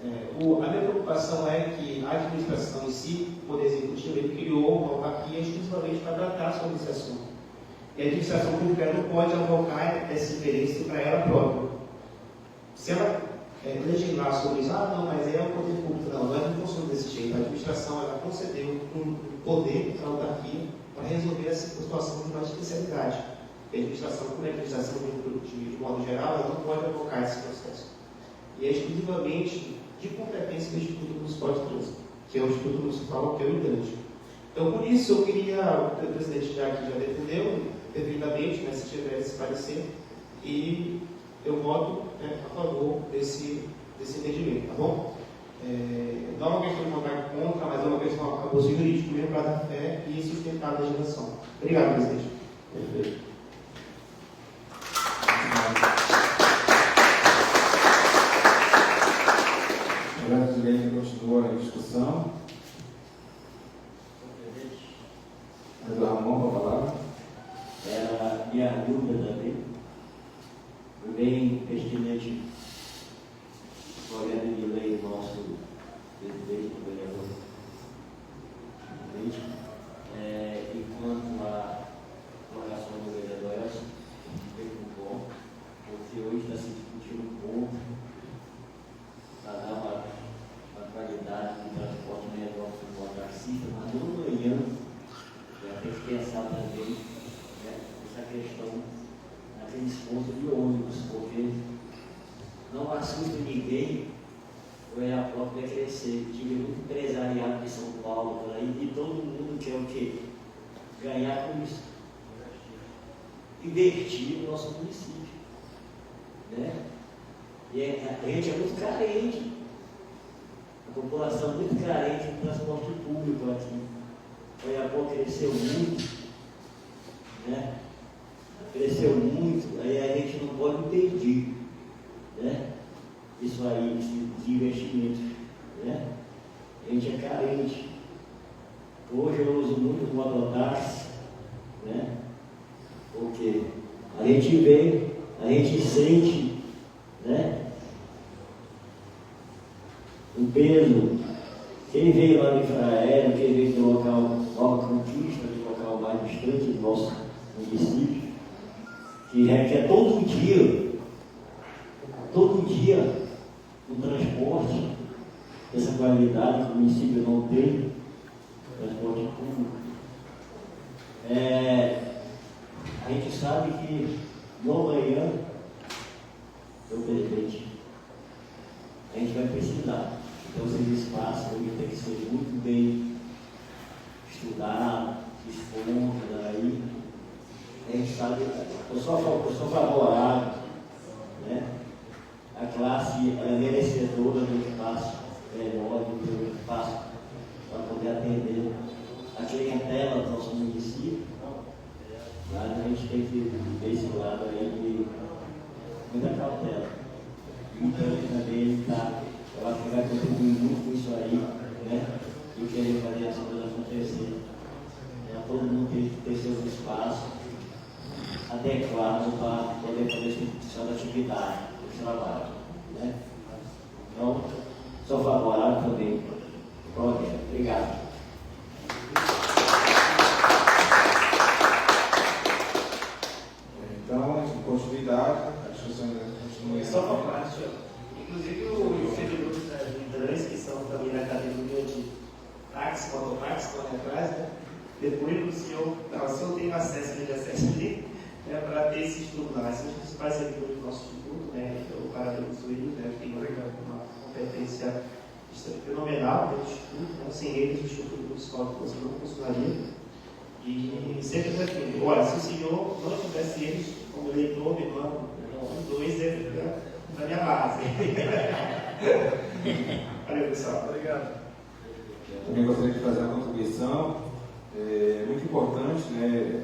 S5: A minha preocupação é que a administração em si, o Poder Executivo, ele criou uma autarquia exclusivamente para tratar sobre esse assunto. E a administração pública não pode alocar esse interesse para ela própria. Se ela legislar sobre isso, não, mas é o poder público. Não, nós não funciona desse jeito. A administração ela concedeu um poder à autarquia para resolver essa situação de uma especialidade. A administração, como é a administração de modo geral, ela não pode alocar esse processo. E é exclusivamente de competência do Instituto Municipal de Trânsito, que é o Instituto Municipal que eu entendo. Então, por isso, eu queria, o presidente já defendeu devidamente, né, se tiver esse parecer, e eu voto a favor desse entendimento, tá bom? Não é uma questão de votar contra, mas é uma questão de acabouço jurídico mesmo para dar fé e sustentar a legislação. Obrigado, presidente.
S1: Perfeito.
S3: O presidente continua continua em discussão. Do Ramon, com a palavra.
S6: Era minha dúvida também. Foi bem pertinente o projeto de lei do nosso presidente, o vereador. E quanto à colocação do vereador Elson, muito bom, porque hoje está se discutindo um pouco para dar uma qualidade de transporte melhor para o taxista, mas no manhã já tem que pensar também, né, essa questão naqueles pontos de ônibus, porque não assusta ninguém o Oiapoque vai crescer. Tive muito empresariado de São Paulo por aí e todo mundo quer o quê? Ganhar com isso. Investir no nosso município. Né? E a gente é muito carente. A população é muito carente do transporte público aqui. O Oiapoque cresceu muito. Né? Cresceu muito, aí a gente não pode impedir, né? Isso aí, esse investimento, né? A gente é carente. Hoje eu uso muito o mototáxi, né? Porque a gente vê, a gente sente, né? O peso. Quem veio lá do infraero, quem veio do local Nova Conquista, do local mais distante do nosso município, que requer todo dia o transporte, essa qualidade que o município não tem, transporte público. A gente sabe que no amanhã, meu presidente, a gente vai precisar. Então, esse espaço tem que ser muito bem estudado, exposto aí. A gente sabe, eu sou favorável, né? A classe é merecedora do espaço melhor, do espaço para poder atender a clientela do nosso município. Mas a gente tem que ver esse lado aí de muita cautela. Então também eu acho que vai contribuir muito com isso aí, né? E querer fazer as coisas acontecer. Todo mundo tem que ter seus espaços adequado para poder fazer esse tipo de atividade, esse trabalho. Né? Então, sou favorável também. Obrigado.
S3: Então, em continuidade, a discussão continua.
S5: Só uma parte, inclusive os servidores da trânsito, que são também na categoria de táxi, mototáxi, corre atrás, né? Depois o senhor tem acesso ali, para ter esse estudo lá. Esses principais servidores do nosso instituto, né? Eu parabenizou eles, né? Tem uma competência fenomenal dentro do instituto, né? Sem eles o Instituto Municipal de Educação não funcionaria. E sempre assim, olha, se o senhor não tivesse eles como eleitor, me manda dois da minha base. Valeu, pessoal. Obrigado.
S3: Também gostaria de fazer uma contribuição muito importante, né?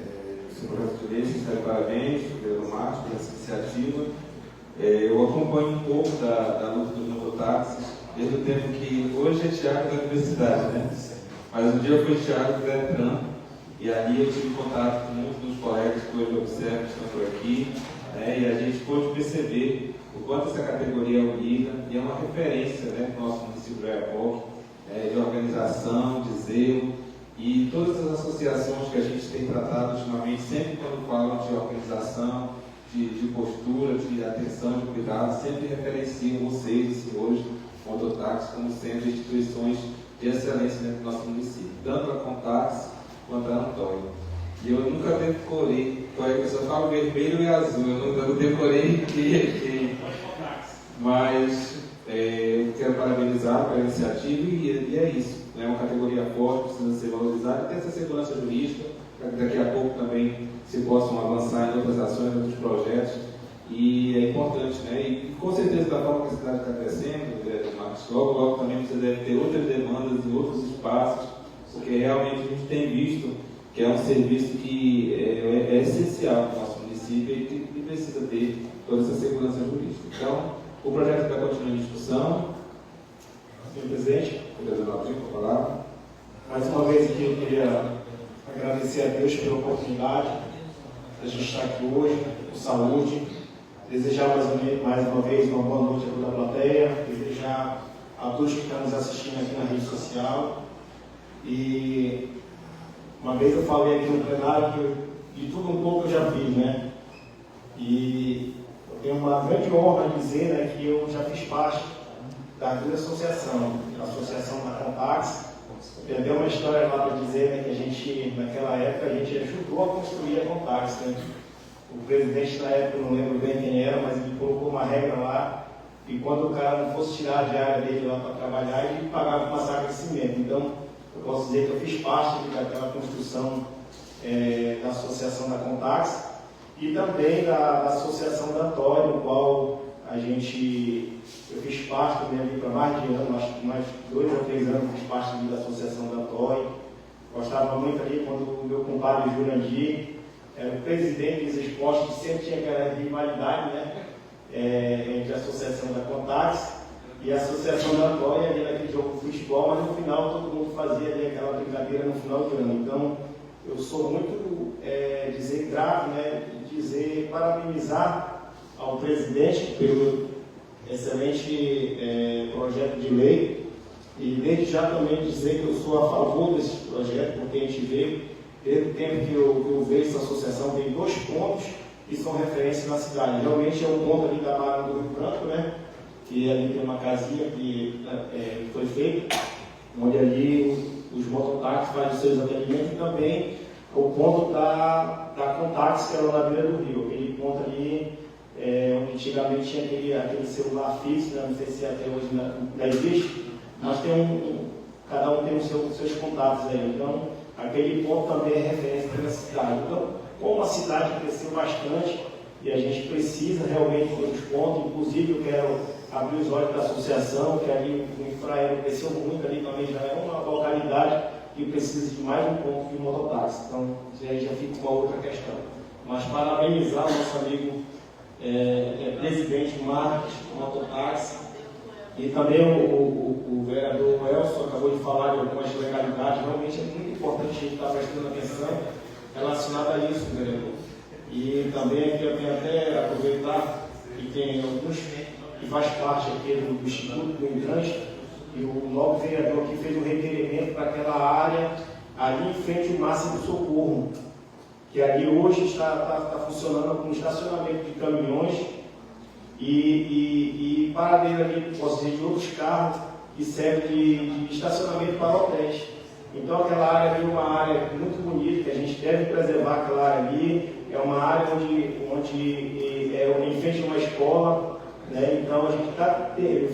S3: Esse projeto de lei, está de parabéns, pelo Marcos, por essa iniciativa. Eu acompanho um pouco da luta dos mototáxis, desde o tempo que hoje é Thiago da Universidade, né? Mas um dia eu fui Thiago do Detran, e ali eu tive contato com muitos dos colegas que hoje eu observo que estão por aqui, né? E a gente pôde perceber o quanto essa categoria é unida e é uma referência, né, para o nosso município de Oiapoque, de organização, de zelo, e todas as associações que a gente tem tratado ultimamente, sempre quando falam de organização, de postura, de atenção, de cuidado, sempre referenciam vocês, os senhores mototáxis, como sendo instituições de excelência dentro do nosso município, tanto a Contax quanto a Antônio. E eu nunca decorei, eu só falo vermelho e azul, eu não decorei quem. Mas eu quero parabenizar pela iniciativa e é isso. É uma categoria forte, precisa ser valorizada, e tem essa segurança jurídica, para que daqui a pouco também se possam avançar em outras ações, em outros projetos, e é importante, né? E com certeza, da forma que a cidade está crescendo, vereador Marcos, logo também você deve ter outras demandas em outros espaços, porque realmente a gente tem visto que é um serviço que é essencial para o nosso município e que precisa ter toda essa segurança jurídica. Então, o projeto vai continuar em discussão.
S4: Senhor presidente,
S3: Vereador Naldinho, com a palavra.
S4: mais uma vez aqui eu queria agradecer a Deus pela oportunidade de a gente estar aqui hoje, com saúde, desejar mais uma vez uma boa noite a toda a plateia, desejar a todos que estão nos assistindo aqui na rede social. E uma vez eu falei aqui no plenário que de tudo um pouco eu já fiz, né? E eu tenho uma grande honra de dizer, né, que eu já fiz parte da associação da Contax. Tem até uma história lá para dizer, né, que a gente, naquela época, a gente ajudou a construir a Contax, né? O presidente na época, eu não lembro bem quem era, mas ele colocou uma regra lá, e quando o cara não fosse tirar a diária dele lá para trabalhar, ele pagava uma saca de cimento. Então, eu posso dizer que eu fiz parte daquela construção da associação da Contax e também da associação da TOI, no qual eu fiz parte também ali para mais de ano, acho que mais 2 ou 3 anos fiz parte ali da associação da TOI. Gostava muito ali quando o meu compadre Jurandir era o presidente dos esportes, que sempre tinha aquela rivalidade, né, entre a associação da Contax e a associação da TOI, ali naquele jogo de futebol, mas no final todo mundo fazia ali aquela brincadeira no final do ano. Então, eu sou muito grato, né, parabenizar ao presidente pelo excelente projeto de lei e desde já também dizer que eu sou a favor desse projeto, porque a gente vê, desde o tempo que eu vejo essa associação, tem 2 pontos que são referência na cidade. Realmente é um ponto ali da Barra do Rio Branco, né, que ali tem uma casinha que foi feita, onde ali os mototáxis fazem os seus atendimentos, e também o ponto da Contax, que era na beira do rio, aquele ponto ali onde antigamente tinha aquele celular fixo, né? Não sei se até hoje ainda existe, mas cada um tem os seus contatos aí. Então, aquele ponto também é referência da cidade. Então, como a cidade cresceu bastante e a gente precisa realmente ter os pontos, inclusive eu quero abrir os olhos da associação, que ali o Infraero cresceu muito, ali também já é uma localidade que precisa de mais um ponto de mototáxi. Então, aí já fica uma outra questão. Mas parabenizar o nosso amigo presidente Marques, mototáxi, e também o vereador Elson acabou de falar de algumas legalidades. Realmente é muito importante a gente estar prestando atenção relacionada a isso, vereador. E também aqui eu tenho até aproveitar que tem alguns que faz parte aqui do Instituto do Imigrante, e o novo vereador aqui fez um requerimento para aquela área ali em frente ao Máximo do Socorro, que ali hoje está funcionando como estacionamento de caminhões e paradeiro ali, posso dizer, de outros carros que serve de estacionamento para hotéis. Então aquela área ali é uma área muito bonita, que a gente deve preservar aquela área ali, é uma área onde é em frente a uma escola, né? Então a gente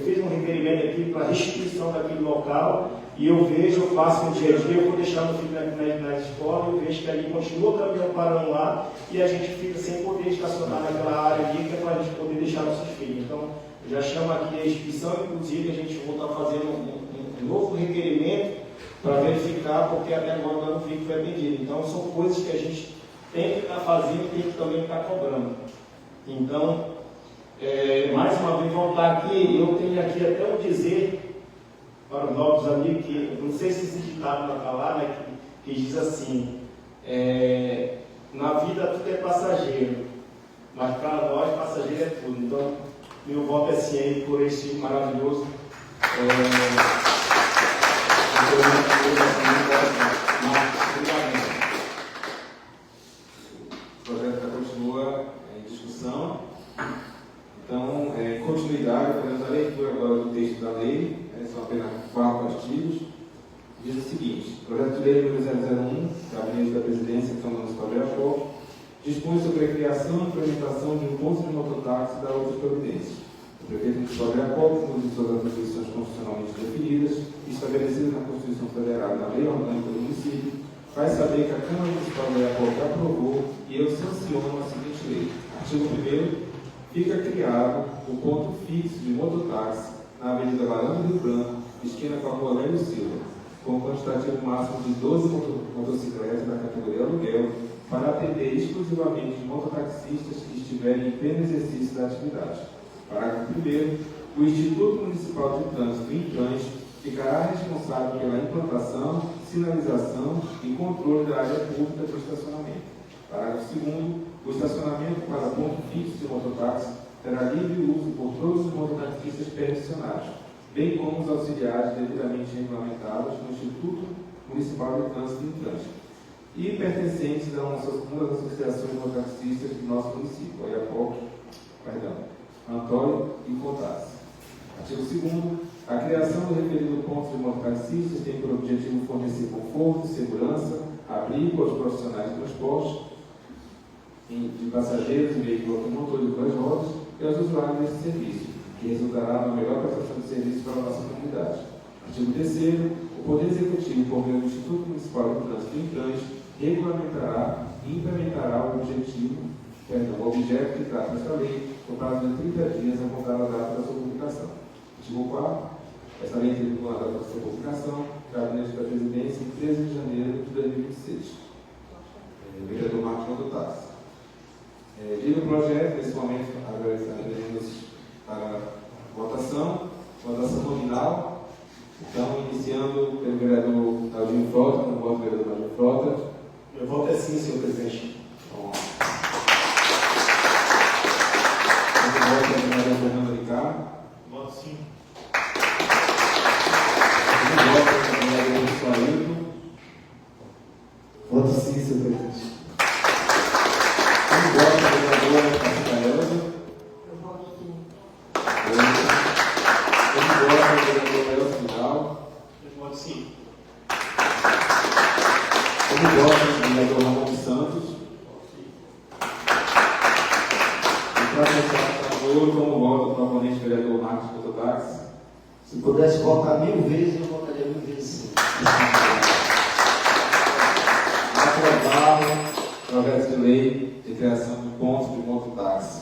S4: fez um requerimento aqui para restituição daquele local, e eu faço no dia a dia, eu vou deixar meu filho nas escolas, eu vejo que ali continua o caminhão parando lá, e a gente fica sem poder estacionar naquela área ali, que é para a gente poder deixar nossos filhos. Então, eu já chamo aqui a restituição, inclusive a gente volta a fazer um novo requerimento para verificar, porque até agora não foi atendido. Então, são coisas que a gente tem que estar fazendo e tem que também estar cobrando. Então, mais uma vez voltar aqui, eu tenho aqui até um dizer para os novos amigos, que não sei se esse ditado vai falar, né, que diz assim, na vida tudo é passageiro, mas para nós passageiro é tudo. Então, meu voto é sim aí por esse maravilhoso
S3: O projeto já continua em discussão. Então, continuidade, fazendo a leitura agora do texto da lei, são apenas 4 artigos. Diz o seguinte: projeto de lei número 001, Gabinete da Presidência, Câmara Municipal de Arapó, dispõe sobre a criação e implementação de um ponto de mototáxi e da outras providências. O prefeito municipal de Arapó, por de suas atribuições constitucionalmente definidas, estabelecidas na Constituição Federal e na Lei Orgânica do Município, faz saber que a Câmara Municipal de Arapó já aprovou e eu sanciono a seguinte lei. Artigo 1º. Fica criado o ponto fixo de mototáxi na Avenida Barão do Rio Branco, esquina com a Rua Lélio Silva, com um quantitativo máximo de 12 motocicletas da categoria aluguel, para atender exclusivamente os mototaxistas que estiverem em pleno exercício da atividade. Parágrafo 1º. O Instituto Municipal de Trânsito, INTRANS, ficará responsável pela implantação, sinalização e controle da área pública do estacionamento. Parágrafo 2º. O estacionamento para ponto fixo de mototáxi terá livre uso por todos os mototaxistas permissionários, bem como os auxiliares devidamente regulamentados no Instituto Municipal de Trânsito e Trânsito e pertencentes a uma das associações mototaxistas do nosso município, Antônio e Contas. Artigo 2º. A criação do referido ponto de mototaxistas tem por objetivo fornecer conforto, segurança, abrigo aos profissionais de transporte de passageiros e veículos automotor de duas rodas e aos usuários desse serviço, que resultará na melhor prestação de serviço para a nossa comunidade. Artigo 3º. O Poder Executivo, por meio do Instituto Municipal de Trânsito e Trânsito, regulamentará e implementará o objeto que trata esta lei no prazo de 30 dias a contar a data da sua publicação. Artigo 4º. Esta lei tem a data da sua publicação, gabinete da presidência, em 13 de janeiro de 2026. Vereador Marcos Mototáxi. Lido o projeto, nesse momento, agradecemos para votação nominal. Então, iniciando pelo vereador Claudinho Frota, no voto do vereador Claudinho Frota.
S4: Meu voto é sim, senhor presidente.
S3: O voto é do vereador Fernando Ricardo.
S4: Voto sim.
S3: O voto é do vereador Suailton.
S4: Voto sim, senhor presidente.
S3: O voto é do vereador Cascaelza.
S2: Eu voto sim.
S3: O voto é do vereador Elcio Vidal.
S5: Eu voto sim.
S3: O voto é do vereador Ramon dos Santos. E para fechar o favor, como voto do proponente vereador Marcos Mototáxi.
S1: Se pudesse votar 1000 vezes, eu votaria 1000 vezes sim.
S3: Aprovado projeto de lei de criação de pontos de mototáxi.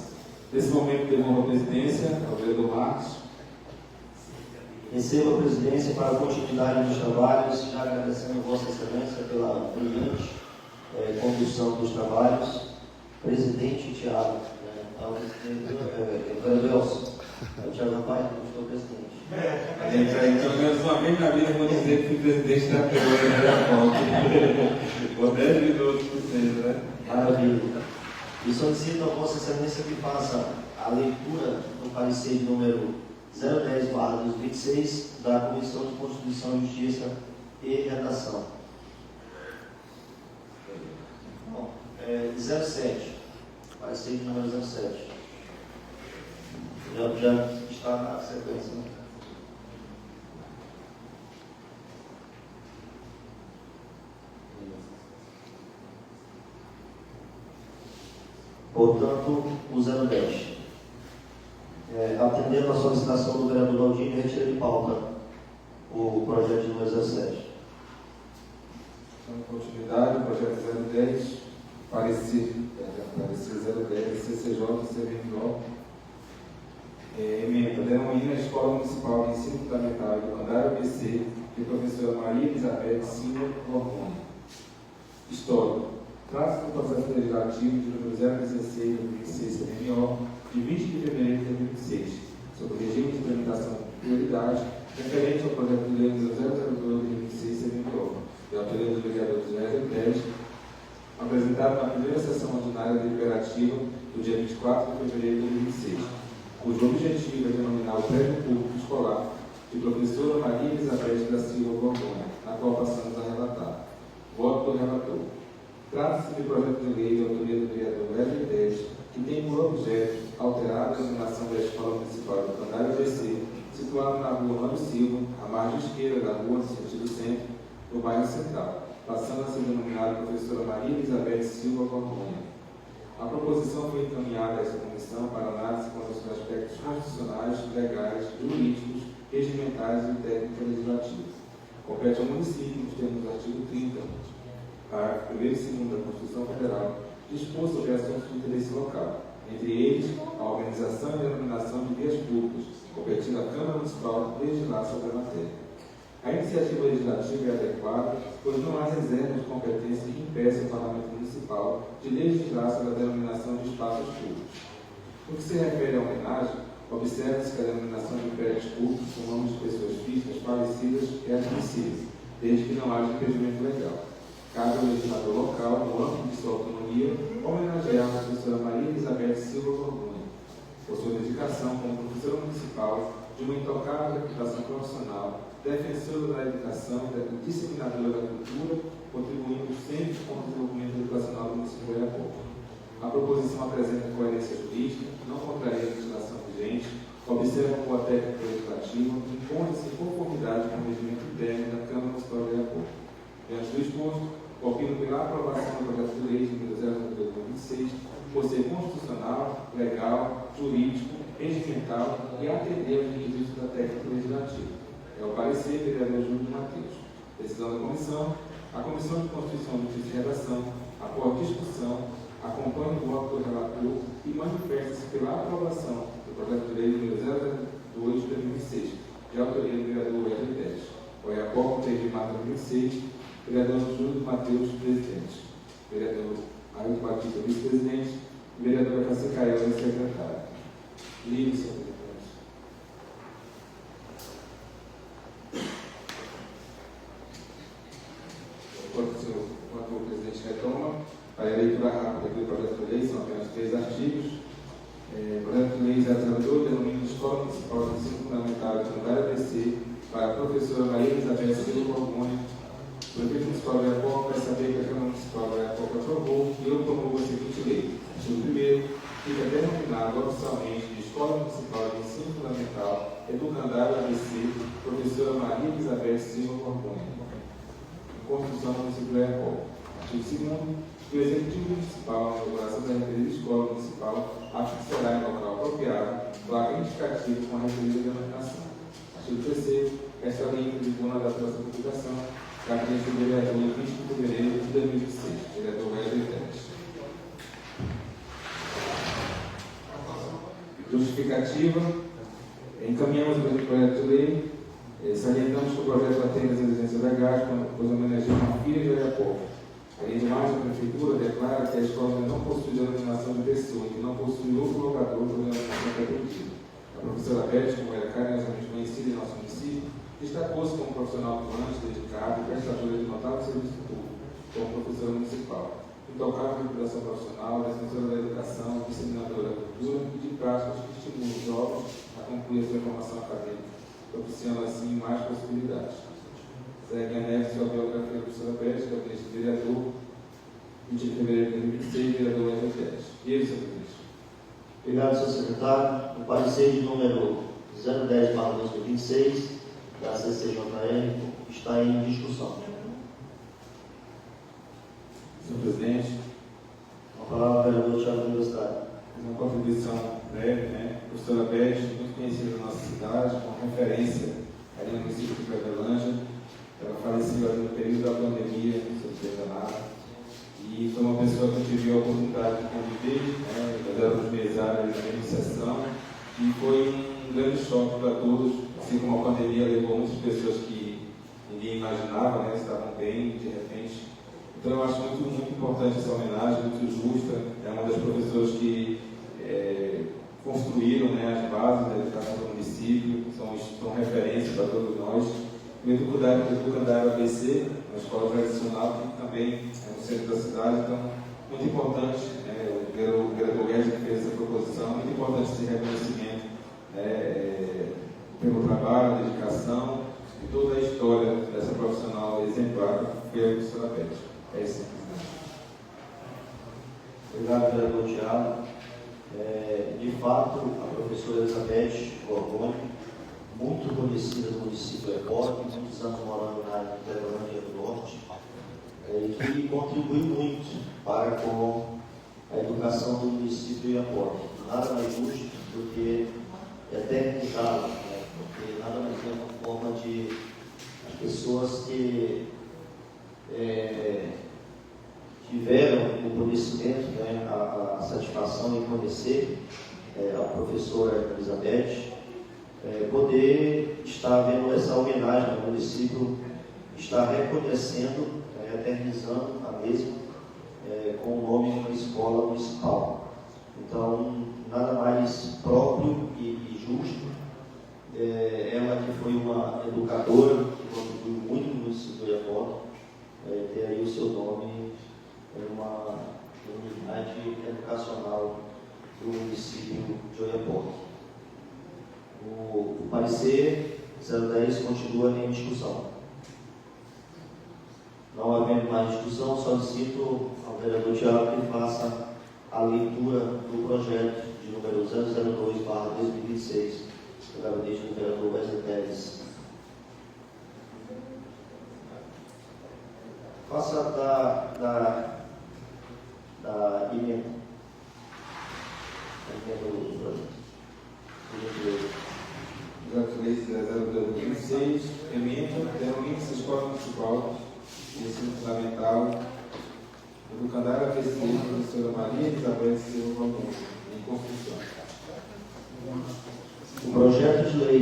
S3: Nesse momento, devolvo a presidência ao vereador Marcos.
S1: Recebo a presidência para a continuidade dos trabalhos, já agradecendo a Vossa Excelência pela brilhante condução dos trabalhos. Presidente Tiago, vereador Elcio, o Tiago Rapaz, eu estou presidente.
S3: Pelo menos uma vez na vida eu vou dizer que fui presidente da Câmara da Volta. Por 10 minutos que seja, né?
S1: Maravilha. E solicito a Vossa Excelência que faça a leitura do parecer de número 010/2026 da Comissão de Constituição, Justiça e Redação. Bom, 07. Parecer de número 07. Já está na sequência, né? Portanto, o 010. Atendendo à solicitação do vereador Laudinho, retira de pauta o projeto de número 17.
S3: Então, continuidade, o projeto 010, parecer 010, CCJ, CVMO, emenda, denomina a Escola Municipal de Ensino Fundamental do Candário ABC, de professora Maria Elizabeth Silva Gorgoni. Histórico. Trata-se do processo legislativo de número 016/2026 CVMO, de 20 de fevereiro de 2026, sobre o regime de tramitação de prioridade referente ao projeto de lei número 002/2026 CVMO, de autoria do vereador José 10, apresentado na primeira sessão ordinária deliberativa do dia 24 de fevereiro de 2026, cujo objetivo é denominar o prédio público escolar de professora Maria Elizabeth da Silva Gorgoni, na qual passamos a relatar. Voto do relator. Trata-se de projeto de lei de autoria do vereador Wesley 10, que tem por objeto alterar a denominação da Escola Municipal do Candário ABC, situada na rua Mano Silva, à margem esquerda da rua, no sentido centro, do bairro Central, passando a ser denominada professora Maria Elizabeth Silva Gorgoni. A proposição foi encaminhada a esta comissão para análise quanto aos aspectos constitucionais, legais, jurídicos, regimentais e técnico-legislativos. Compete ao município, nos termos do artigo 30, parágrafo 1º e 2º da Constituição Federal, dispor sobre assuntos de interesse local, entre eles a organização e denominação de vias públicas, competindo à Câmara Municipal legislar sobre a matéria. A iniciativa legislativa é adequada, pois não há reserva de competência que impeça o Parlamento Municipal de legislar sobre a denominação de espaços públicos. No que se refere à homenagem, observa-se que a denominação de prédios públicos com nomes de pessoas físicas falecidas é admissível, desde que não haja impedimento legal. Cabe ao legislador local, no âmbito de sua autonomia, homenagear a professora Maria Elizabeth Silva Borgonha, por sua dedicação como professora municipal de uma intocável reputação profissional, defensora da educação e disseminadora da cultura, contribuindo sempre com o desenvolvimento educacional do município de Oiapoque. A proposição apresenta coerência jurídica, não contraria a legislação vigente, observa a boa técnica legislativa e encontra-se em conformidade com o regimento interno da Câmara Municipal de Oiapoque. Diante do exposto, opino pela aprovação do projeto de lei número 092/2026, por ser constitucional, legal, jurídico, regimental e atender aos requisitos da técnica legislativa. É o parecer do vereador Júlio Matheus. Decisão da comissão: a Comissão de Constituição, Justiça e Redação, após discussão, acompanha o voto do relator e manifesta-se pela aprovação do projeto de lei número 002/2026, de autoria do vereador Wesley Teles. Oiapoque, 3 de março de 2006, vereador Júlio Matheus, presidente. Vereador Ailton Batista, vice-presidente. Vereadora Cacicaela, secretária. Livre, senhor presidente. Enquanto o presidente retoma, para a leitura rápida do projeto de lei, são apenas 3 artigos. Projeto de lei 002 denomina Escola Municipal de Ensino Fundamental de Candário ABC para a professora Maria Elizabeth Silva Borgonha. O prefeito municipal de Oiapoque vai saber que a Câmara Municipal de Oiapoque aprovou e eu promovo a seguinte lei. Artigo 1º, fica denominado oficialmente de Escola Municipal de Ensino Fundamental Educandário ABC, professora Maria Elizabeth Silva Borgonha. Construção do município de Oiapoque. Artigo 2º, o Executivo Municipal, na elaboração da referida Escola Municipal, afixará em local apropriado placa indicativa com a referida denominação. Artigo 3º, esta lei entra em vigor na data da sua publicação, da presença do vereador em 20 de fevereiro de 2026, vereador Wesley Teles. Justificativa: encaminhamos o projeto de lei, salientamos que o projeto atende às exigências legais, pois homenageia uma filha de Oiapoque. Além de mais, a Prefeitura declara que a escola não possui denominação de pessoa e que não possui outro logador com denominação pretendida. A professora Beth, como era carinhosamente conhecida em nosso município, destacou-se como profissional atuante, dedicado e prestadora de notável serviço público, como professora municipal. Intocável reputação profissional, defensora da educação, disseminadora da cultura e de práticas que estimulam os jovens a concluir a sua formação acadêmica, propiciando assim mais possibilidades. Segue anexo à biografia da professora Beth, gabinete de vereador, 20 de fevereiro de 2026, vereador Wesley Teles. E ele, senhor presidente.
S1: Obrigado, senhor secretário. O parecer de número 010/2026 da CCJR está em discussão.
S3: Senhor presidente,
S1: A palavra ao vereador Thiago Universitário.
S3: uma contribuição breve, né? A professora Beth, muito conhecida na nossa cidade, com referência ali no município de Verdelândia. Ela faleceu ali no período da pandemia, se eu não estou enganado. E foi uma pessoa que eu tive a oportunidade de conviver, né? Nós éramos mesários na iniciação. E foi um grande choque para todos, assim como a pandemia levou muitas pessoas que ninguém imaginava, né? Estavam bem, de repente. Então, eu acho muito importante essa homenagem, muito justa. É uma das professoras que construíram, né, as bases da educação do município, são referência para todos nós. O Educandário ABC, uma escola tradicional, que também é no centro da cidade, então, muito importante, o vereador Guedes que fez essa proposição, muito importante esse reconhecimento pelo trabalho, a dedicação e toda a história dessa profissional exemplar que foi a professora Beth. É isso.
S1: Obrigado, vereador Thiago. De fato, a professora Elizabeth Borgonha, muito conhecida no município de Oiapoque, muitos anos morando na área de Verdelândia do Norte, que contribuiu muito para com a educação do município de Oiapoque. Nada mais justo do que eternizá-la, né? Porque nada mais é uma forma de as pessoas que tiveram o conhecimento, né, a satisfação em conhecer a professora Elizabeth, poder estar vendo essa homenagem ao município, estar reconhecendo, eternizando a mesma com o nome de uma escola municipal. Então, nada mais próprio e justo. Ela que foi uma educadora, que ter aí o seu nome em uma unidade educacional do município de Oiapoque. O parecer 010 continua em discussão. Não havendo mais discussão, solicito ao vereador Tiago que faça a leitura do projeto de número 002/2026, do gabinete do vereador Wesley Teles. Faça da emenda. A emenda do projeto.
S3: 03/02/2026, emenda permite a Escola Municipal de Ensino Fundamental do Candário Pesquisa, professora Maria Elizabeth Silva Gomes, em construção.
S1: O projeto de lei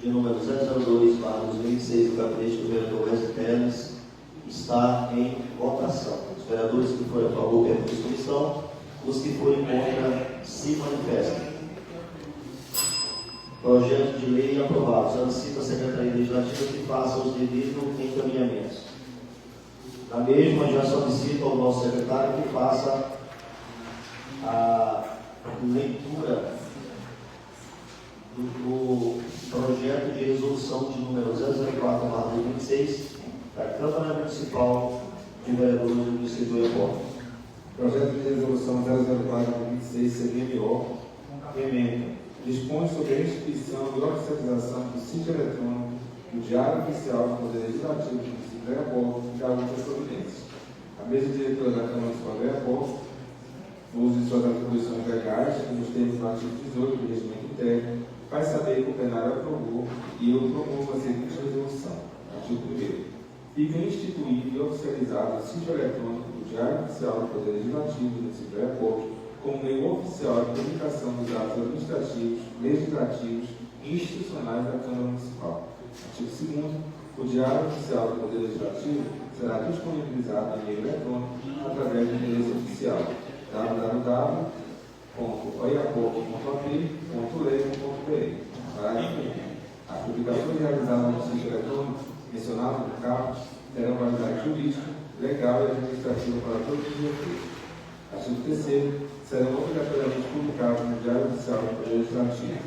S1: de número 002/2026 do gabinete do vereador Wesley Teles está em votação. Os vereadores que forem a favor permaneçam como estão, os que forem contra se manifestem. Projeto de lei aprovado. Solicito à Secretaria Legislativa que faça os devidos encaminhamentos. Na mesma, já solicito ao nosso secretário que faça a leitura do projeto de resolução de número 004/2026 da Câmara Municipal de Vereadores do município de Oiapoque.
S3: Projeto de resolução 004/2026, CVMO, emenda. Dispõe sobre a instituição e oficialização do sítio eletrônico do Diário Oficial do Poder Legislativo do município de Oiapoque e da outras providências. A mesa diretora da Câmara Municipal de Oiapoque, no uso de suas atribuições legais, nos termos do artigo 18 do Regimento Interno, faz saber que o plenário aprovou e eu promovo a seguinte resolução. Artigo 1º. Fica instituído e oficializado o sítio eletrônico do Diário Oficial do Poder Legislativo do município de Oiapoque como meio oficial de publicação dos atos administrativos, legislativos e institucionais da Câmara Municipal. Artigo 2º. O Diário Oficial do Poder Legislativo será disponibilizado em meio eletrônico através do endereço oficial www.oiapoque.ap.lei.br. Parágrafo 1. As publicações realizadas no sítio eletrônico mencionado no caput terão validade jurídica, legal e administrativa para todos os efeitos. Artigo 3º. Serão obrigatoriamente publicados no Diário Oficial do Poder Legislativo.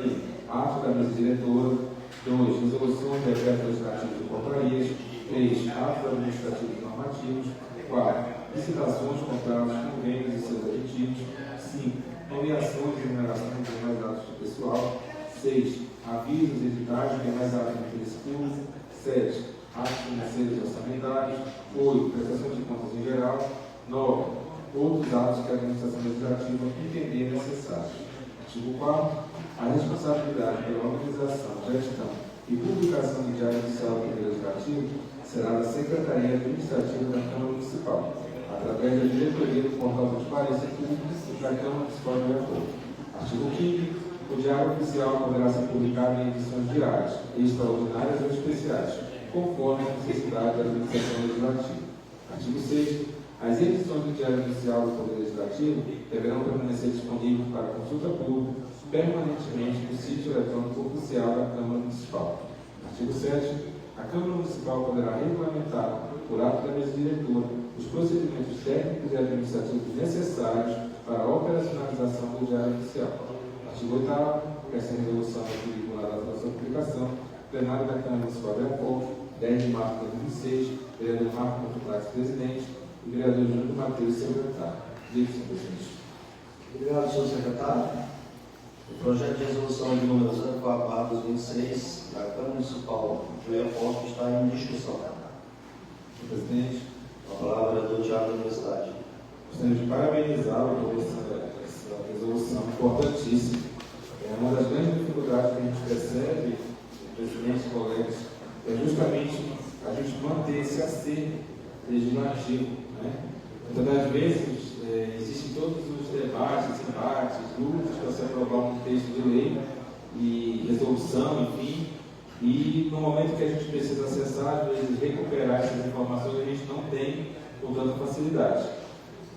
S3: 1. Ato da mesa diretora. 2. Resoluções, decretos legislativos e portarias. 3. Atos administrativos e normativos. 4. Licitações, contratos, convênios e seus aditivos. 5. Nomeações e remunerações de demais atos de pessoal. 6. Avisos, editais de demais atos de interesse público. 7. Atos financeiros e orçamentários. 8. Prestação de contas em geral. 9. Outros atos que a administração legislativa entender necessários. Artigo 4º. A responsabilidade pela organização, gestão e publicação do Diário Oficial do Poder Legislativo será da Secretaria Administrativa da Câmara Municipal, através da diretoria do Portal de Transparência Pública da Câmara Municipal de Oiapoque. Artigo 5º. O Diário Oficial poderá ser publicado em edições diárias, extraordinárias ou especiais, conforme a necessidade da administração legislativa. Artigo 6º. As edições do Diário Oficial do Poder Legislativo deverão permanecer disponíveis para consulta pública permanentemente no sítio eletrônico oficial da Câmara Municipal. Artigo 7º. A Câmara Municipal poderá regulamentar, por ato da mesa diretora, os procedimentos técnicos e administrativos necessários para a operacionalização do Diário Oficial. Artigo 8º. Essa resolução é vinculada à sua publicação. Plenário da Câmara Municipal de Oiapoque, 10 de março de 2026, vereador Marco Montes, presidente, e vereador Júnior Matheus, secretário. Diga, senhor presidente.
S1: Obrigado, senhor secretário. O projeto de resolução de número 04/2026 da Câmara Municipal de Oiapoque está em discussão.
S3: Senhor presidente,
S1: A palavra é do Tiago da Universidade.
S3: gostaria de parabenizá-lo por essa resolução importantíssima. É uma das grandes dificuldades que a gente percebe, presidente e colegas, é justamente a gente manter esse acervo legislativo. Muitas das vezes existem todos os debates, lutas para se aprovar um texto de lei e resolução, enfim, e no momento que a gente precisa acessar, às vezes recuperar essas informações, a gente não tem com tanta facilidade.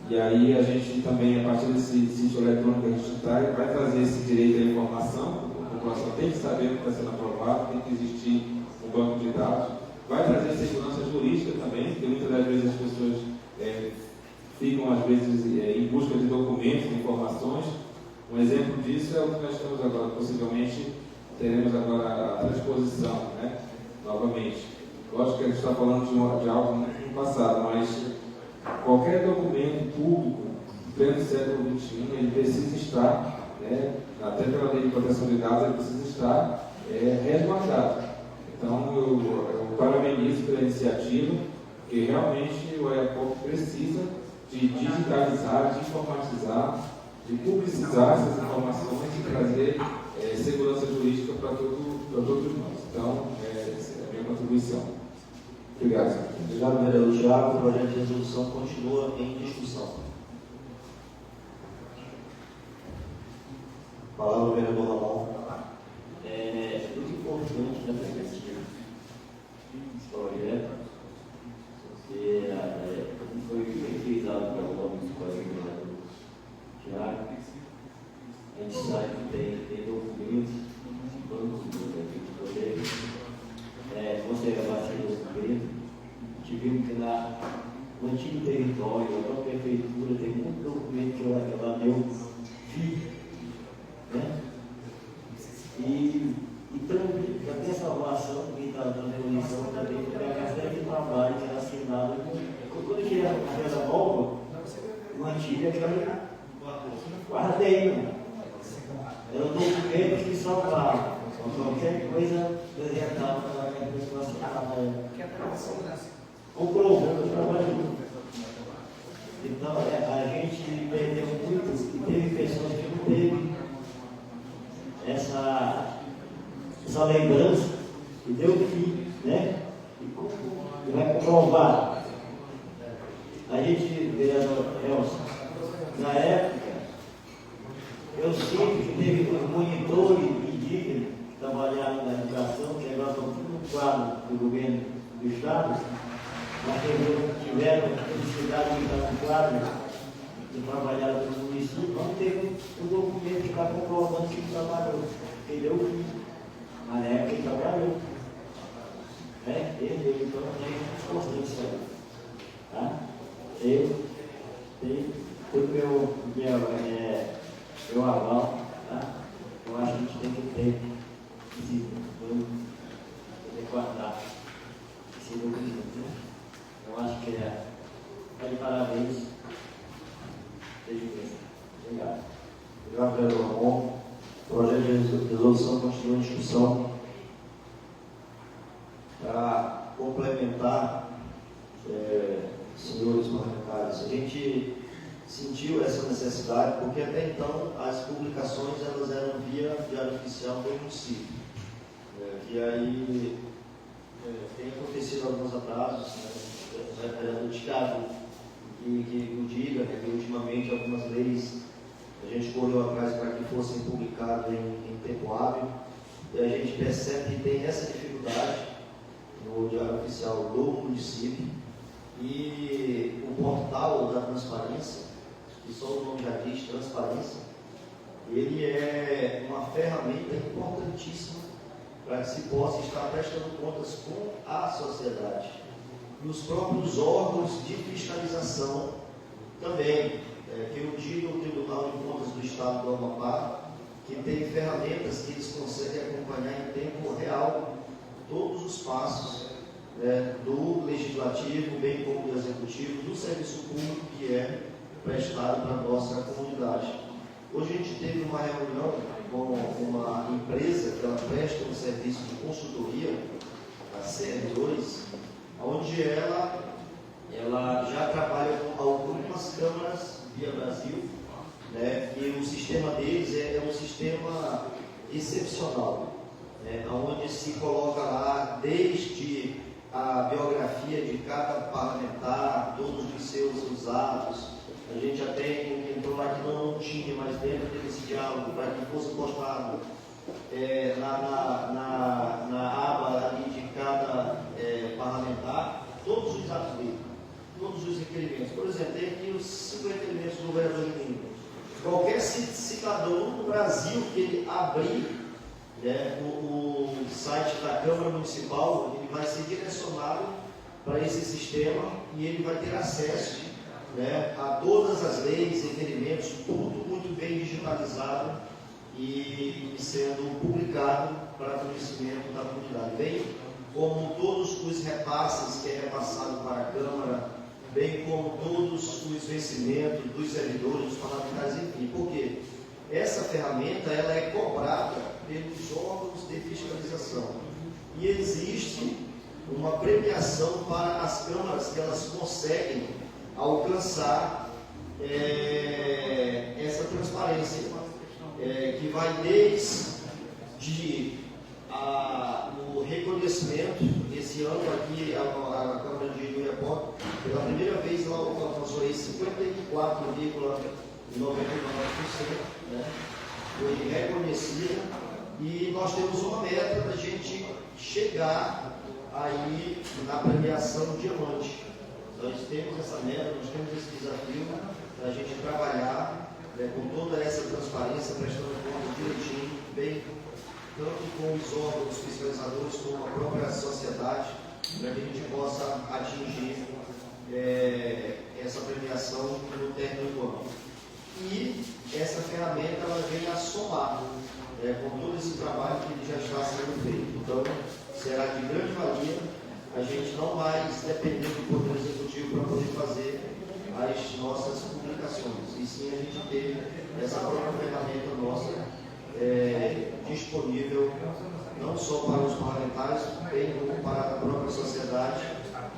S3: E aí a gente também, a partir desse sítio eletrônico que a gente vai trazer esse direito à informação, a população tem que saber o que está sendo aprovado, tem que existir um banco de dados, vai trazer segurança jurídica também, Um exemplo disso é o que nós temos agora, possivelmente teremos agora a transposição, né? Novamente. Lógico que a gente está falando de algo muito no passado, mas qualquer documento público, pleno século XXI, ele precisa estar, né, até pela lei de proteção de dados, ele precisa estar resguardado. Então, eu parabenizo pela iniciativa, porque realmente o EAPOC precisa de digitalizar, de informatizar, de publicizar essas informações e trazer segurança jurídica para todos nós. Então, essa é a minha contribuição. Obrigado, senhor.
S1: Obrigado, vereador Thiago. O projeto de resolução continua em discussão. Palavra do vereador Ramon.
S6: É muito importante na perspectiva desse projeto, porque, como foi utilizado pelo nome do vereador Thiago, a gente sabe que tem documentos, bancos do poder, conservação do documento. Tivemos que no antigo território, a própria prefeitura tem muito documento que ela deu fim, né? E também essa avaliação que está dando evolução também, porque a carteira de trabalho que era assinada, quando eu tinha a carteira nova, uma antiga que eu guardei, né? Era um documento que salvava, qualquer coisa apresentava para a pessoa assinada. Comprovando o trabalho. Então, a gente perdeu muito e teve pessoas que não teve essa lembrança e deu fim, né? E vai comprovar. A gente, vereador Elson, na época, eu sinto que teve monitores indígenas que trabalharam na educação, que agora estão tudo no quadro do governo do Estado, mas tiveram a felicidade de estar no quadro e trabalharam no município, não teve um documento que está comprovando que ele trabalhou, que ele deu fim. Na época ele trabalhou. Ele deu, então tem constância aí. Tá? Eu tenho todo meu aval, tá? Eu acho que a gente tem que ter esse poder guardar esse documento, né? Eu acho que tá de parabéns. Obrigado.
S1: Obrigado, vereador Ramon. O projeto de resolução continua em discussão. Para complementar, senhores parlamentares, a gente sentiu essa necessidade porque até então as publicações elas eram via diário oficial do município. E aí tem acontecido alguns atrasos, né? O vereador Thiago que o diga, né, que ultimamente algumas leis a gente correu atrás para que fossem publicadas em tempo hábil, e a gente percebe que tem essa dificuldade no diário oficial do município. E o portal da transparência, que só o nome já diz, transparência, ele é uma ferramenta importantíssima para que se possa estar prestando contas com a sociedade. E os próprios órgãos de fiscalização também, que eu digo o Tribunal de Contas do Estado do Amapá, que tem ferramentas que eles conseguem acompanhar em tempo real todos os passos do Legislativo, bem como do Executivo, do serviço público que é prestado para a nossa comunidade. Hoje a gente teve uma reunião com uma empresa que ela presta um serviço de consultoria, a CR2, onde ela já trabalha com algumas câmaras via Brasil, né? E o sistema deles é um sistema excepcional, né? Onde se coloca lá desde a biografia de cada parlamentar, todos os seus atos. A gente até entrou lá que não tinha, mas dentro desse diálogo, para que fosse postado na aba ali de cada parlamentar, todos os atos dele, todos os requerimentos. Por exemplo, tem aqui os 5 requerimentos do vereador Juninho. Qualquer cidadão no Brasil que ele abrir o site da Câmara Municipal, ele vai ser direcionado para esse sistema e ele vai ter acesso né, a todas as leis, requerimentos, tudo muito bem digitalizado e sendo publicado para conhecimento da comunidade, bem como todos os repasses que é repassado para a Câmara, bem como todos os vencimentos dos servidores, dos parlamentares, enfim. Por quê? Essa ferramenta ela é cobrada pelos órgãos de fiscalização e existe uma premiação para as câmaras que elas conseguem alcançar essa transparência, que vai desde o reconhecimento. Esse ano aqui a Câmara de Juiapó, pela primeira vez, ela alcançou 54,99%, né? Foi reconhecida, e nós temos uma meta para a gente chegar aí na premiação diamante. Nós temos essa meta, nós temos esse desafio para a gente trabalhar, né, com toda essa transparência, prestando conta direitinho, bem tanto com os órgãos fiscalizadores como a própria sociedade, para que a gente possa atingir essa premiação no término do ano. E essa ferramenta ela vem a somar com todo esse trabalho que já está sendo feito. Então, será de grande valia a gente não mais depender do Poder Executivo para poder fazer as nossas publicações, e sim a gente ter essa própria ferramenta nossa disponível não só para os parlamentares, bem como para a própria sociedade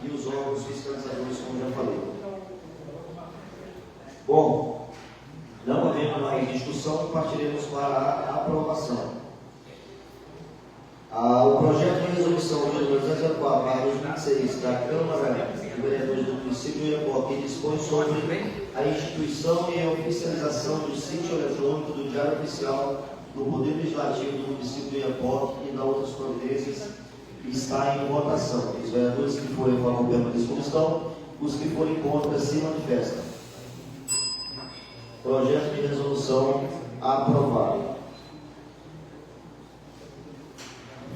S1: e os órgãos fiscalizadores, como já falei. Bom, não havendo mais discussão, partiremos para a aprovação. O projeto de resolução número 204/2026 da Câmara de Vereadores do município de Juiapó, que dispõe sobre a instituição e a oficialização do sítio eletrônico do Diário Oficial do Poder Legislativo do município de Juiapó e das outras providências, está em votação. Os vereadores que forem a favor permaneçam como estão, os que forem contra se manifestam. Projeto de resolução aprovado.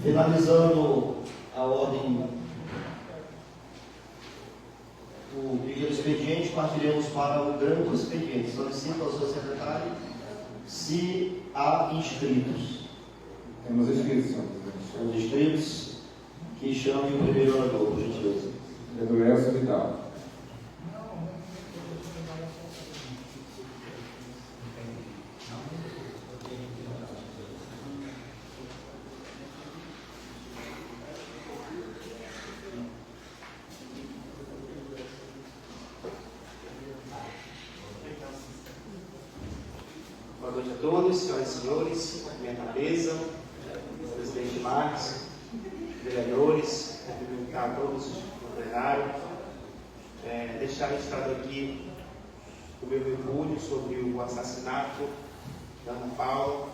S1: Finalizando a ordem, o primeiro expediente, partiremos para o grande expediente. Solicito ao seu secretário se há inscritos.
S3: Temos inscritos, senhor presidente.
S1: Os inscritos, que chamem o primeiro orador, por gentileza.
S3: Vereador Elcio Vidal.
S5: Boa noite a todos, senhoras e senhores, minha cabeça, presidente Marques, vereadores, cumprimentar a todos no plenário, deixar registrado aqui o meu repúdio sobre o assassinato da Ana Paula,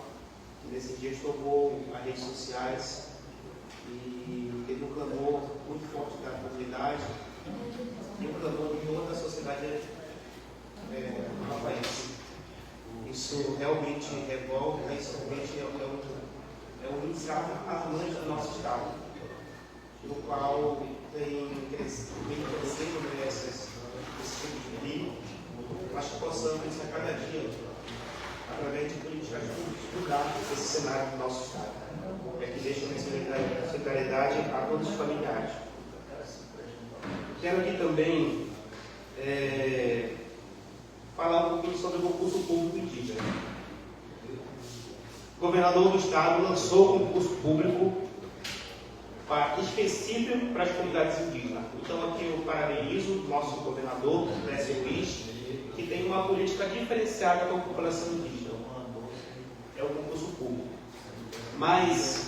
S5: que nesse dia tomou as redes sociais e teve um clamor muito forte da comunidade e um clamor de toda a sociedade amapaiense. Isso realmente revolta, isso realmente é um índice alarmante do nosso Estado, no qual vem crescendo esse tipo de perigo, mas que possamos a cada dia, através de políticas públicas, mudar esse cenário do nosso Estado, que deixa uma solidariedade a todos os familiares. Quero aqui também falar um pouquinho sobre o concurso público indígena. O governador do estado lançou um concurso público específico para as comunidades indígenas. Então aqui eu parabenizo o nosso governador, Lécio Luiz, que tem uma política diferenciada com a população indígena. É o concurso público. Mas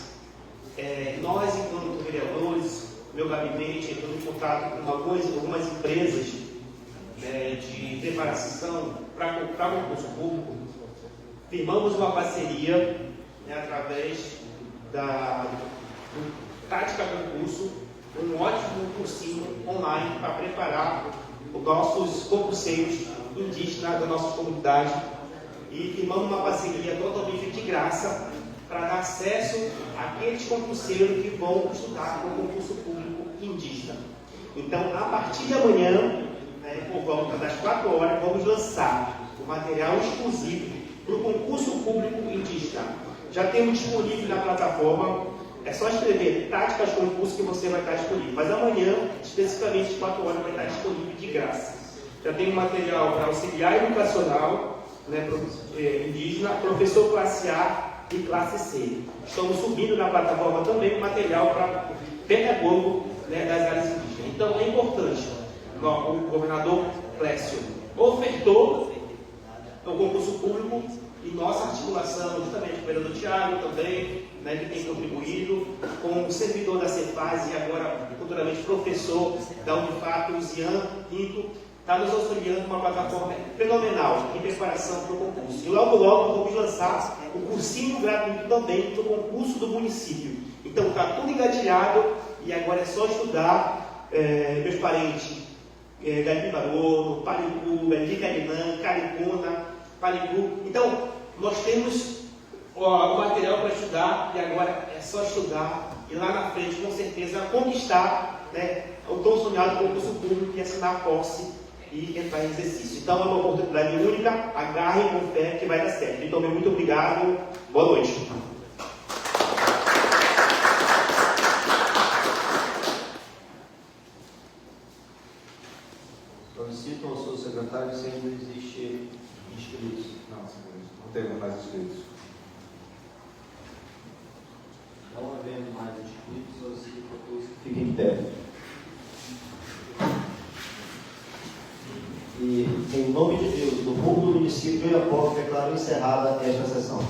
S5: nós, enquanto vereadores, meu gabinete entrou em contato com algumas empresas de preparação para o concurso público, firmamos uma parceria através do Tática Concurso, um ótimo cursinho online para preparar os nossos concurseiros indígenas da nossa comunidade, e firmamos uma parceria totalmente de graça para dar acesso àqueles concurseiros que vão estudar no concurso público indígena. Então, a partir de amanhã, né, por volta das 4 horas, vamos lançar o material exclusivo para o concurso público indígena. Já temos disponível na plataforma, é só escrever táticas concurso que você vai estar disponível. Mas amanhã, especificamente às 4 horas, vai estar disponível de graça. Já tem um material para auxiliar educacional, né, indígena, professor classe A e classe C. Estamos subindo na plataforma também o material para pedagogo, né, das áreas indígenas. Então é importante, o governador Clécio ofertou o concurso público e nossa articulação, justamente com o vereador Thiago também, né, que tem contribuído, com o servidor da Cefaz e agora futuramente professor da Unifato, o Zian Pinto, está nos auxiliando uma plataforma fenomenal em preparação para o concurso. E logo vamos lançar o cursinho gratuito também para o concurso do município. Então está tudo engatilhado e agora é só estudar, meus parentes, Gaipibarono, Paricu, Bendicarinã, Caricuna, Paricu. Então nós temos o material para estudar e agora é só estudar e lá na frente com certeza conquistar, né, o tão sonhado concurso público e assinar a posse e entrar em exercício. Então é uma oportunidade única, agarrem com fé que vai dar certo. Então, muito obrigado, boa noite.
S1: Solicito ao seu secretário se ainda existe inscritos.
S3: Não temos mais inscritos.
S1: Não havendo mais inscritos, solicito a todos que fiquem em pé. E, em nome de Deus, do povo do município de Oiapoque, declaro encerrada esta sessão.